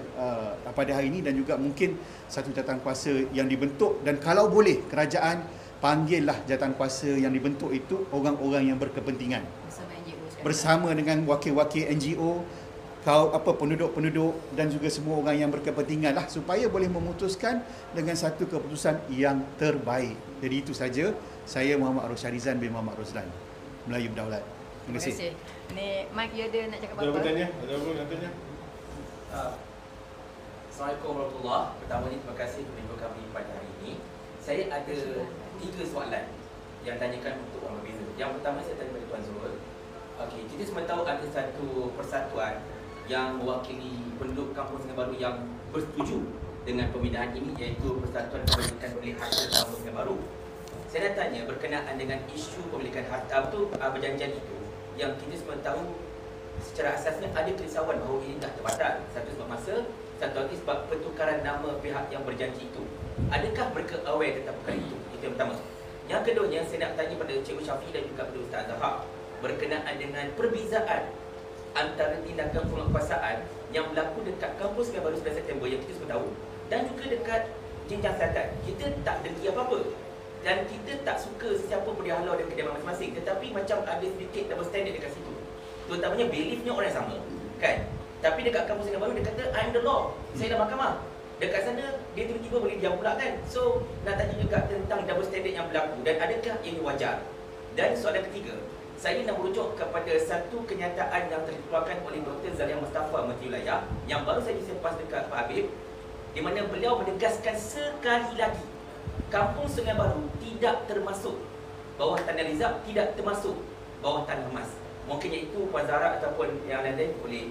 pada hari ini, dan juga mungkin satu jawatankuasa yang dibentuk. Dan kalau boleh kerajaan panggillah jawatankuasa yang dibentuk itu orang-orang yang berkepentingan bersama dengan wakil-wakil NGO, penduduk-penduduk dan juga semua orang yang berkepentingan lah, supaya boleh memutuskan dengan satu keputusan yang terbaik. Jadi itu saja. Saya Muhammad Arus Syarizan bin Muhammad Roslan, Melayu Berdaulat. Terima kasih. Ni Mike ada nak cakap apa? Ada bertanya? Ada apa nak tanya? Assalamualaikum warahmatullahi wabarakatuh. Pertama ni terima kasih kepada kami pada hari ini. Saya ada 3 soalan yang tanyakan untuk orang berbeza. Yang pertama saya tanya kepada Tuan Zul. Okey, kita semua tahu ada satu persatuan yang mewakili penduduk Kampung Sungai Baru yang bersetuju dengan pemindahan ini, iaitu Persatuan Pemilikan Oleh Harta Kampung Sungai Baru. Saya nak tanya berkenaan dengan isu pemilikan harta perjanjian itu, yang kita semua tahu secara asasnya ada kerisauan bahawa ini dah terbatal. Satu sebab masa, Satu lagi sebab pertukaran nama pihak yang berjanji itu. Adakah mereka aware tentang perkara itu? Itu yang pertama. Yang keduanya, saya nak tanya pada Cikgu Syafiq dan juga pada Ustaz Zahar berkenaan dengan perbezaan antara tindakan penguasaan yang berlaku dekat kampus Sungai Baru 11 September yang kita semua tahu dan juga dekat jenjang selatan. Kita tak dengki apa-apa dan kita tak suka sesiapa pun dihalau dari kediaman masing-masing, tetapi macam ada sedikit double standard dekat situ. Terutamanya beliefnya orang yang sama, kan? Tapi dekat kampus Sungai Baru dia kata I am the law, saya dah mahkamah. Dekat sana dia tiba-tiba boleh diam pula, kan? So nak tanya juga tentang double standard yang berlaku dan adakah ini wajar? Dan soalan ketiga, saya nak merujuk kepada satu kenyataan yang dikeluarkan oleh Dr. Zalia Mustafa, Menteri Wilayah, yang baru saja saya pas dekat Pak Habib, di mana beliau menegaskan sekali lagi Kampung Sungai Baru tidak termasuk bawah Tanah Rizab, tidak termasuk bawah Tanah Mas. Mungkin itu Puan Zahra ataupun yang lain-lain boleh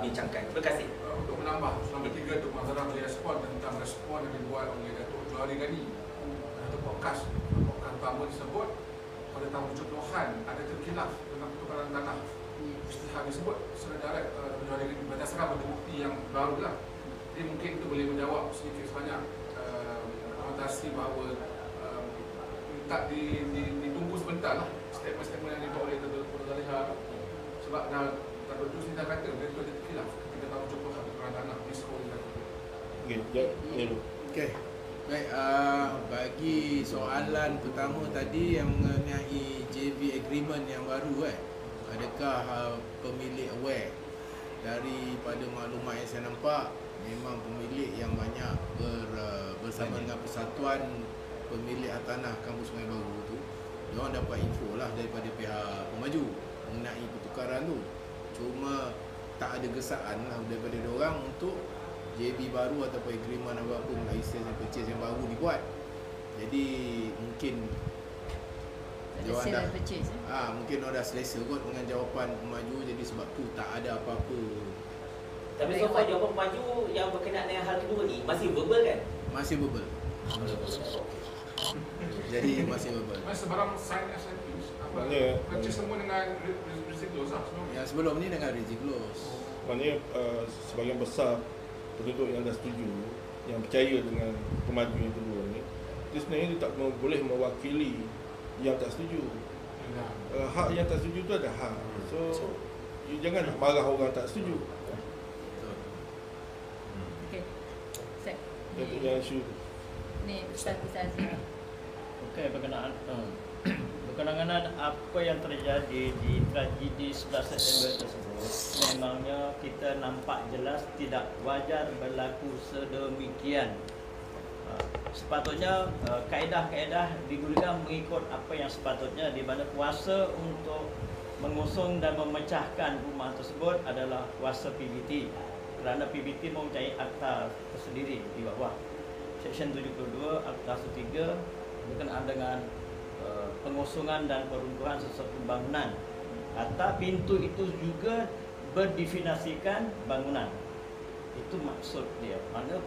bincangkan. Terima kasih. Untuk menambah, selama tiga tu Puan Zahra boleh respon tentang respon yang dibuat oleh Datuk Johari Ghani untuk podcast pertama disebut pada tahun 70-an ada terkilaf tentang pertukaran tanah. Istilah disebut secara direct Johari Ghani berdasarkan pada bukti yang baru lah. Jadi mungkin itu boleh menjawab sedikit sebanyak argumentasi bahawa tak ditunggu sebentar lah statement-statement yang dibuat oleh Dr. Zaliha tu. Sebab Datuk Jus ni dah kata dia tu ada terkilaf ketika tahun 70 pertukaran tanah di sekolah dia. Okey. Baik, bagi soalan pertama tadi yang mengenai JV agreement yang baru, adakah pemilik aware? Daripada maklumat yang saya nampak, memang pemilik yang banyak bersama dengan Persatuan Pemilik Tanah Kampus Sungai Baru tu, diorang dapat info lah daripada pihak pemaju mengenai pertukaran tu. Cuma tak ada gesaan lah daripada diorang untuk JB baru ataupun agreement apa-apa license and purchase yang baru dibuat. Jadi mungkin diorang dah mungkin diorang dah selesa kot dengan jawapan pemaju, jadi sebab tu tak ada apa-apa. Tapi so far jawapan pemaju yang berkenaan dengan hal kedua ni masih verbal, kan? Masih verbal. Jadi masih verbal. Sebarang sign SIP purchase semua dengan Riziklos lah sebelum ni. Yang sebelum ni dengan Riziklos. Maknanya sebahagian besar penduduk yang dah setuju, yang percaya dengan pemaju yang kedua ni, dia sebenarnya dia tak boleh mewakili yang tak setuju. Hak yang tak setuju tu ada hak. So you jangan nak marah orang tak setuju. Okey. Set. Dia punya isu Ni Ustaz Azhar. Okey, berkenaan apa yang terjadi di tragedi 11 September tersebut, memangnya kita nampak jelas tidak wajar berlaku sedemikian. Sepatutnya kaedah-kaedah digunakan mengikut apa yang sepatutnya, di mana kuasa untuk mengusung dan memecahkan rumah tersebut adalah kuasa PBT, kerana PBT mempunyai akta tersendiri di bawah Seksyen 72 Akta 103 berkenaan dengan pengusungan dan peruntuhan sesuatu bangunan. Kata pintu itu juga berdefinisikan bangunan. Itu maksud dia. Mana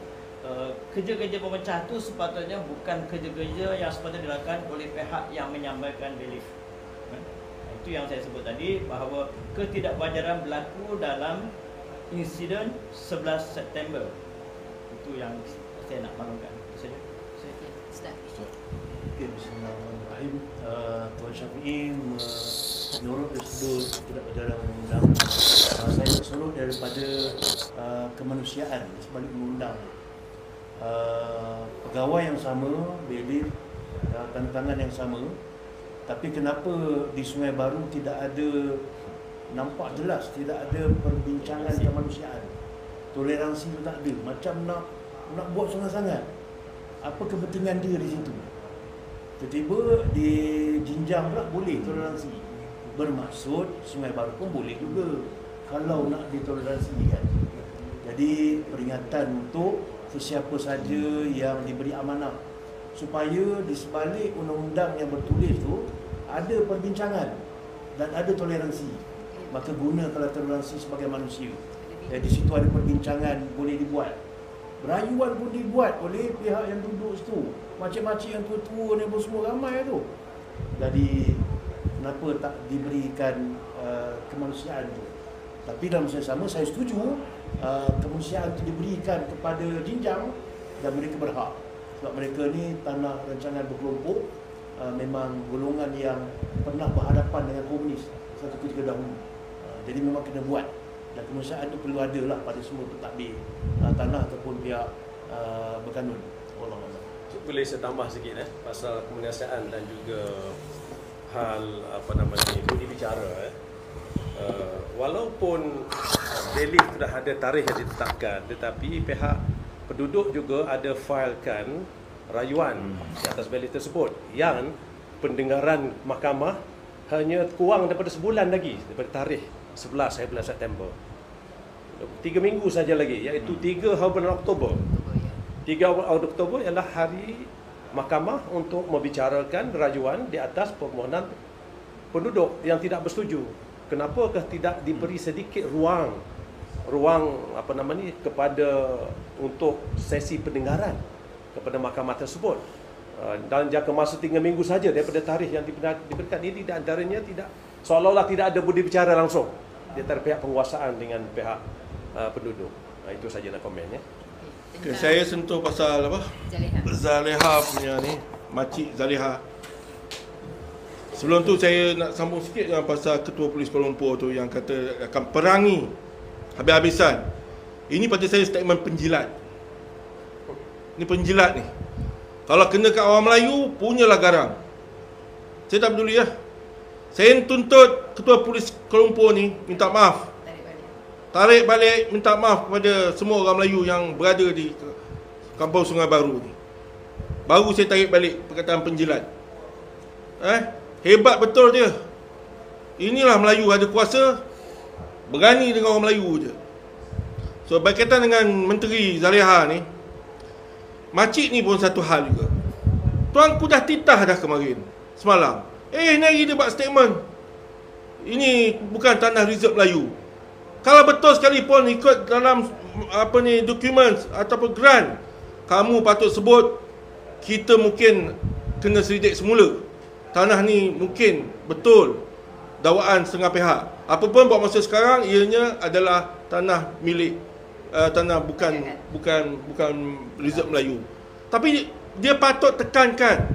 kerja-kerja pemecah itu sepatutnya bukan kerja-kerja yang sepatutnya dilakukan oleh pihak yang menyampaikan belief. Itu yang saya sebut tadi, bahawa ketidakwajaran berlaku dalam insiden 11 September. Itu yang saya nak maklumkan. Itu saja. Okay, bismillahirrahmanirrahim. Tuan Syafi'i menurut tersebut tidak berjalan undang. Saya nak soroh daripada kemanusiaan sebalik undang. Pegawai yang sama, belief, tantangan yang sama, tapi kenapa di Sungai Baru tidak ada, nampak jelas tidak ada perbincangan kemanusiaan, toleransi itu tak ada, macam nak buat sangat-sangat. Apa kepentingan dia di situ? Tiba-tiba di jinjang pula boleh toleransi. Bermaksud Sungai Baru pun boleh juga kalau nak ditoleransi, kan. Jadi peringatan untuk sesiapa saja yang diberi amanah, supaya di sebalik undang-undang yang bertulis tu ada perbincangan dan ada toleransi. Maka gunakanlah toleransi sebagai manusia. Dan di situ ada perbincangan boleh dibuat. Berayuan pun dibuat oleh pihak yang duduk situ. Makcik-makcik yang tua-tua ni pun semua ramai tu. Jadi kenapa tak diberikan kemanusiaan tu? Tapi dalam masa yang sama saya setuju kemanusiaan itu diberikan kepada Jinjang dan mereka berhak. Sebab mereka ni tanah rancangan berkelompok, memang golongan yang pernah berhadapan dengan komunis satu ketika dahulu. Jadi memang kena buat, dan kemanusiaan itu perlu ada lah pada semua pentadbir tanah ataupun pihak berkanun. Wallahualam. Boleh saya tambah sikit pasal kemanusiaan dan juga hal budi bicara. Walaupun Delhi sudah ada tarikh yang ditetapkan, tetapi pihak penduduk juga ada failkan rayuan di atas beli tersebut yang pendengaran mahkamah hanya kurang daripada sebulan lagi daripada tarikh 11 hari bulan September. 3 minggu saja lagi, iaitu 3 hari bulan Oktober. 3 Oktober ialah hari mahkamah untuk membicarakan rayuan di atas permohonan penduduk yang tidak bersetuju. Kenapakah tidak diberi sedikit ruang kepada untuk sesi pendengaran kepada mahkamah tersebut dalam jangka masa 3 minggu saja daripada tarikh yang diberikan ini, dan antaranya tidak seolah-olah tidak ada budi bicara langsung di antara pihak penguasaan dengan pihak penduduk. Itu sajalah komennya. Okay, saya sentuh pasal apa? Zaleha punya ni, Makcik Zaleha. Sebelum tu saya nak sambung sikit dengan pasal Ketua Polis Kuala Lumpur tu yang kata akan perangi habis-habisan. Ini pada saya statement penjilat. Ini penjilat ni. Kalau kena kat orang Melayu, punyalah garang. Saya tak peduli lah. Saya tuntut Ketua Polis Kuala Lumpur ni minta maaf. Tarik balik, minta maaf kepada semua orang Melayu yang berada di Kampung Sungai Baru ni. Baru saya tarik balik perkataan penjilat. Hebat betul dia. Inilah Melayu ada kuasa, berani dengan orang Melayu je. So berkaitan dengan Menteri Zaleha ni, makcik ni pun satu hal juga. Tuanku dah titah dah kemarin, semalam. Hari dia buat statement. Ini bukan tanah reserve Melayu. Kalau betul sekalipun ikut dalam dokumen ataupun grant, kamu patut sebut kita mungkin kena selidik semula. Tanah ni mungkin betul dakwaan setengah pihak. Apapun buat masa sekarang, ianya adalah tanah milik tanah bukan reserve Melayu. Tapi dia patut tekankan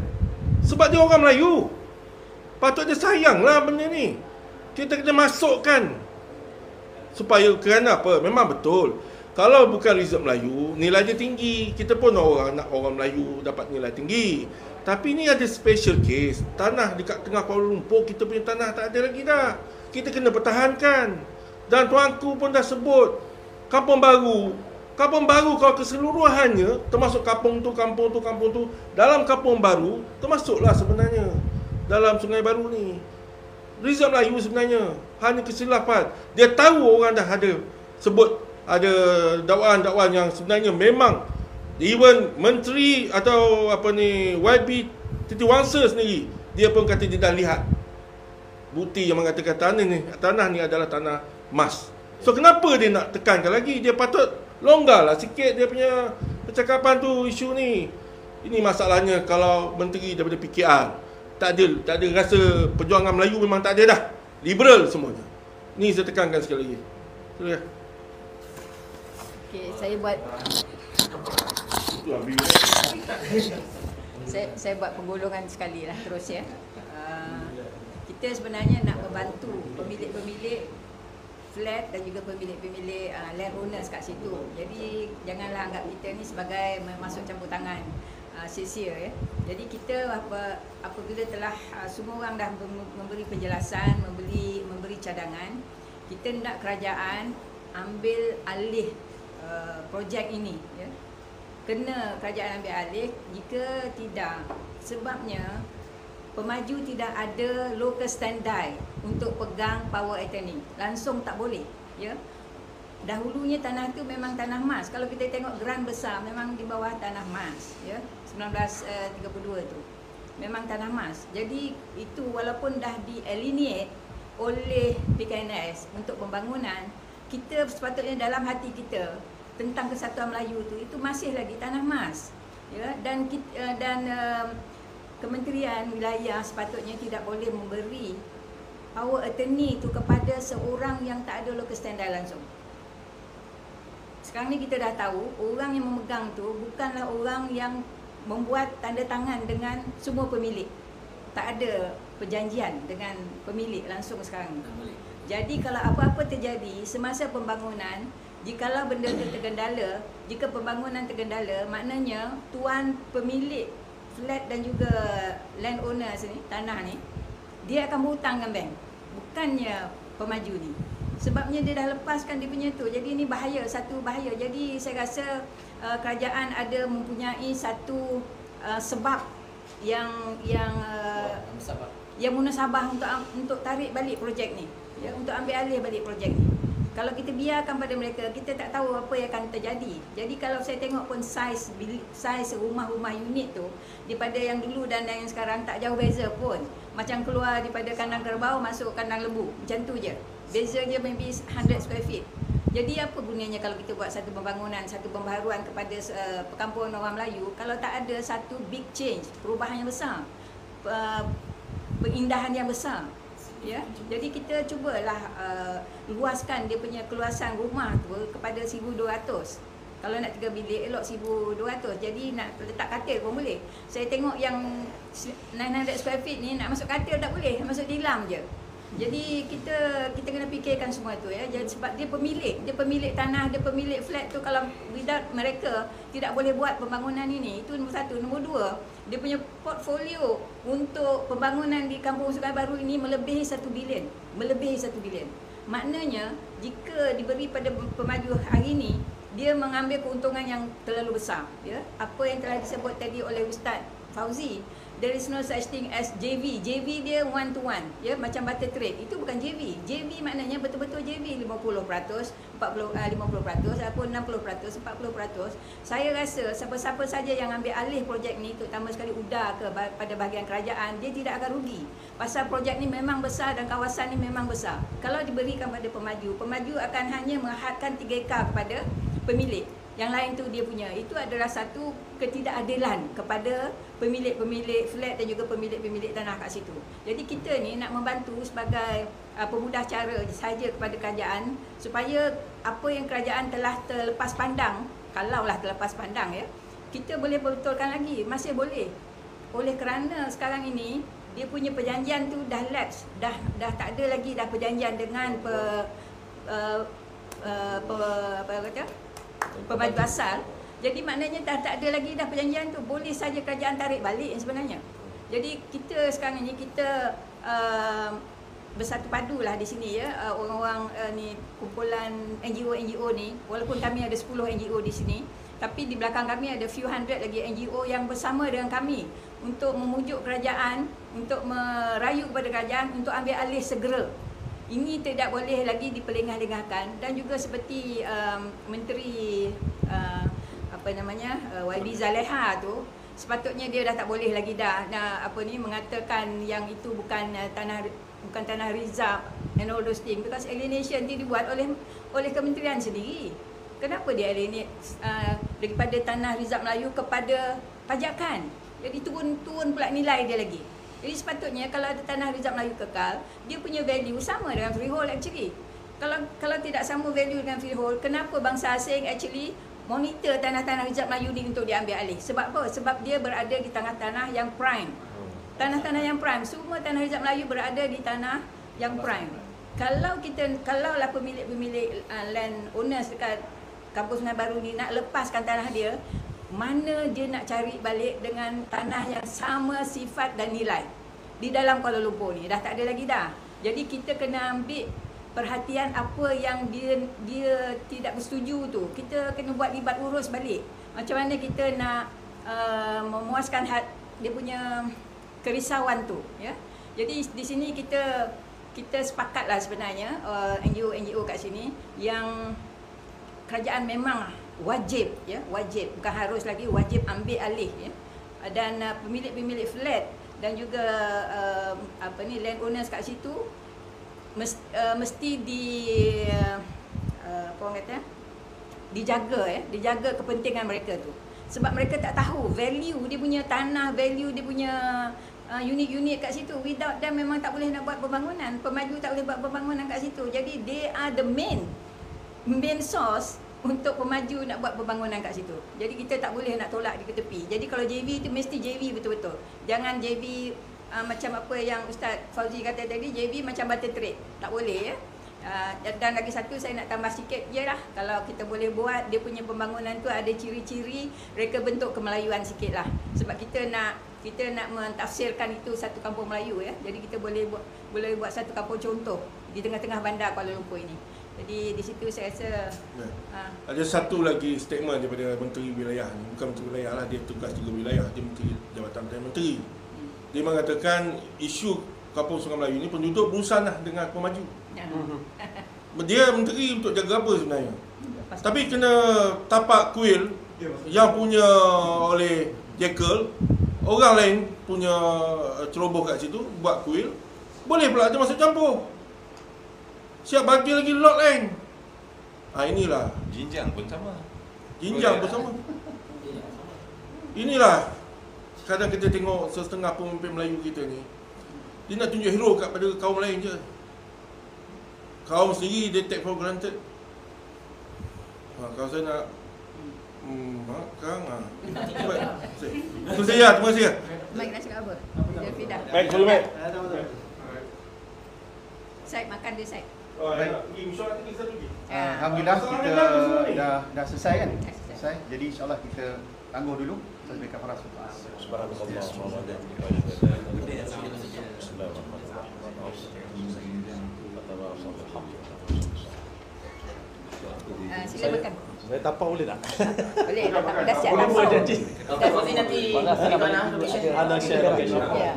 sebab dia orang Melayu. Patut dia sayanglah benda ni. Kita kena masukkan supaya, kerana apa? Memang betul. Kalau bukan reserve Melayu, nilai dia tinggi. Kita pun nak orang Melayu dapat nilai tinggi. Tapi ni ada special case. Tanah dekat tengah Kuala Lumpur, kita punya tanah tak ada lagi dah. Kita kena pertahankan. Dan tuanku pun dah sebut Kampung Baru kalau keseluruhannya, termasuk kampung tu, dalam Kampung Baru termasuklah sebenarnya dalam Sungai Baru ni reserve Melayu sebenarnya. Hanya kesilapan. Dia tahu orang dah ada sebut ada dakwaan-dakwaan yang sebenarnya memang even menteri atau YB Titi Wangsa sendiri, dia pun kata dia dah lihat bukti yang mengatakan tanah ni adalah tanah emas. So kenapa dia nak tekankan lagi? Dia patut longgarlah sikit dia punya percakapan tu, isu ni. Ini masalahnya kalau menteri daripada PKR. Tak ada rasa perjuangan Melayu, memang tak ada dah. Liberal semuanya. Ni saya tekankan sekali lagi. Silakan. Okey, saya buat saya buat penggolongan sekali lah terus ya. Kita sebenarnya nak membantu pemilik-pemilik flat dan juga pemilik-pemilik landowners kat situ. Jadi janganlah anggap kita ni sebagai masuk campur tangan sia-sia ya. Jadi kita apabila telah semua orang dah memberi penjelasan, memberi cadangan, kita nak kerajaan ambil alih projek ini ya. Kena kerajaan ambil alih, jika tidak, sebabnya pemaju tidak ada local standby untuk pegang power attorney. Langsung tak boleh ya. Dahulunya tanah tu memang tanah emas. Kalau kita tengok grant besar memang di bawah tanah emas ya. 1932 tu memang tanah emas. Jadi itu walaupun dah di-alienate oleh PKNS untuk pembangunan, kita sepatutnya dalam hati kita tentang kesatuan Melayu tu, itu masih lagi tanah emas ya. Dan Kementerian Wilayah sepatutnya tidak boleh memberi power attorney tu kepada seorang yang tak ada local standby langsung. Sekarang ni kita dah tahu orang yang memegang tu bukanlah orang yang membuat tanda tangan dengan semua pemilik. Tak ada perjanjian dengan pemilik langsung sekarang ni. Jadi kalau apa-apa terjadi semasa pembangunan, jikalau benda itu tergendala, jika pembangunan tergendala, maknanya tuan pemilik flat dan juga landowner ni, tanah ni, dia akan berhutang dengan bank, bukannya pemaju ni. Sebabnya dia dah lepaskan dia punya tu. Jadi ini bahaya, satu bahaya. Jadi saya rasa kerajaan ada mempunyai satu sebab yang munasabah untuk tarik balik projek ni, ya, untuk ambil alih balik projek ni. Kalau kita biarkan pada mereka, kita tak tahu apa yang akan terjadi. Jadi kalau saya tengok pun saiz rumah-rumah unit tu daripada yang dulu dan yang sekarang tak jauh beza pun. Macam keluar daripada kandang kerbau masuk kandang lembu, macam tu je. Bezanya maybe 100 square feet. Jadi apa gunanya kalau kita buat satu pembangunan, satu pembaharuan kepada perkampungan orang Melayu kalau tak ada satu big change, perubahan yang besar, perindahan yang besar. Ya, jadi kita cubalah luaskan dia punya keluasan rumah tu kepada 1,200. Kalau nak 3 bilik elok 1,200. Jadi nak letak katil pun boleh. Saya tengok yang 900 square feet ni nak masuk katil tak boleh, masuk tilam je. Jadi kita kena fikirkan semua tu, ya. Jadi sebab dia pemilik tanah, dia pemilik flat tu, kalau without mereka tidak boleh buat pembangunan ini. Itu nombor satu. Nombor dua, dia punya portfolio untuk pembangunan di Kampung Sungai Baru ini melebihi 1 bilion. Melebihi 1 bilion. Maknanya jika diberi pada pemaju hari ini, dia mengambil keuntungan yang terlalu besar, ya. Apa yang telah disebut tadi oleh Ustaz Fauzi, there is no such thing as JV. JV dia one to one, ya, macam barter trade. Itu bukan JV. JV maknanya betul-betul JV 50%, 50% ataupun 60%, 40%. Saya rasa siapa-siapa saja yang ambil alih projek ni, terutama sekali UDA pada bahagian kerajaan, dia tidak akan rugi. Pasal projek ni memang besar dan kawasan ni memang besar. Kalau diberikan pada pemaju akan hanya menghadkan 3 ekar kepada pemilik. Yang lain tu dia punya. Itu adalah satu ketidakadilan kepada pemilik-pemilik flat dan juga pemilik-pemilik tanah kat situ. Jadi kita ni nak membantu sebagai pemudah cara saja kepada kerajaan supaya apa yang kerajaan telah terlepas pandang, kalaulah terlepas pandang, ya, kita boleh betulkan lagi, masih boleh. Oleh kerana sekarang ini dia punya perjanjian tu dah lapse, dah tak ada lagi dah perjanjian dengan pemaju asal. Jadi maknanya dah tak ada lagi dah perjanjian tu, boleh saja kerajaan tarik balik sebenarnya. Jadi kita sekarang ni kita bersatu padulah di sini, ya, orang-orang ni, kumpulan NGO ni, walaupun kami ada 10 NGO di sini, tapi di belakang kami ada few hundred lagi NGO yang bersama dengan kami untuk memujuk kerajaan, untuk merayu kepada kerajaan untuk ambil alih segera. Ini tidak boleh lagi dipelengah-lengahkan. Dan juga seperti Menteri YB Zaleha tu, sepatutnya dia dah tak boleh lagi dah mengatakan yang itu bukan tanah rizab and all those things, because alienation dia dibuat oleh kementerian sendiri. Kenapa dia alienate daripada tanah rizab Melayu kepada pajakan? Jadi turun pula nilai dia lagi. Jadi sepatutnya kalau ada tanah rizab Melayu kekal, dia punya value sama dengan freehold actually. Kalau tidak sama value dengan freehold, kenapa bangsa asing actually monitor tanah-tanah rizab Melayu ni untuk diambil alih? Sebab apa? Sebab dia berada di tanah-tanah yang prime. Tanah-tanah yang prime, semua tanah rizab Melayu berada di tanah yang prime. Kalaulah pemilik-pemilik land owners dekat Kampung Sungai Baru ni nak lepaskan tanah dia, mana dia nak cari balik dengan tanah yang sama sifat dan nilai di dalam Kuala Lumpur ni? Dah tak ada lagi dah. Jadi kita kena ambil perhatian apa yang dia tidak bersetuju tu. Kita kena buat libat urus balik. Macam mana kita nak memuaskan dia punya kerisauan tu, ya. Jadi di sini kita sepakatlah sebenarnya NGO kat sini yang kerajaan memang wajib, ya, wajib, bukan harus lagi, wajib ambil alih, ya. Dan pemilik-pemilik flat dan juga land owners kat situ mesti dijaga, ya, dijaga kepentingan mereka tu. Sebab mereka tak tahu value dia punya tanah, value dia punya unit-unit kat situ. Without them memang tak boleh nak buat pembangunan. Pemaju tak boleh buat pembangunan kat situ. Jadi they are the main source untuk pemaju nak buat pembangunan kat situ. Jadi kita tak boleh nak tolak di tepi. Jadi kalau JV itu mesti JV betul-betul. Jangan JV macam apa yang Ustaz Fauzi kata tadi, JV macam barter trade. Tak boleh ya. Dan lagi satu saya nak tambah sikit je lah. Kalau kita boleh buat dia punya pembangunan tu ada ciri-ciri reka bentuk kemelayuan sikit lah. Sebab kita nak mentafsirkan itu satu kampung Melayu ya. Jadi kita boleh buat satu kampung contoh di tengah-tengah bandar Kuala Lumpur ini. Jadi di situ saya rasa ada satu lagi statement daripada Menteri Wilayah ni. Bukan Menteri Wilayah lah, dia tugas juga wilayah, dia Menteri Jabatan Perdana Menteri. Dia mengatakan isu Kampung Sungai Melayu ni penduduk berurusan lah dengan pemaju. Dia menteri untuk jaga apa sebenarnya? Tapi kena tapak kuil yang punya oleh Jekyll, orang lain punya ceroboh kat situ buat kuil, boleh pula dia masuk campur. Siap bagi lagi lot lain. Inilah Jinjang pun sama. Jinjang pun sama. Inilah kadang kita tengok setengah pemimpin Melayu kita ni, dia nak tunjuk hero pada kaum lain je. Kaum sendiri dia take for granted. Kalau saya nak Kang terima kasih. Mike nak cakap apa? Dia Fidah. Baik, boleh baik. Said makan dia Said. Alhamdulillah kita dah selesai kan? Selesai. Jadi insya-Allah kita tangguh dulu sampai kafarat. Sila makan. Saya tapak boleh tak? Boleh, dah siap. Nanti di mana? Ada share location. Ya.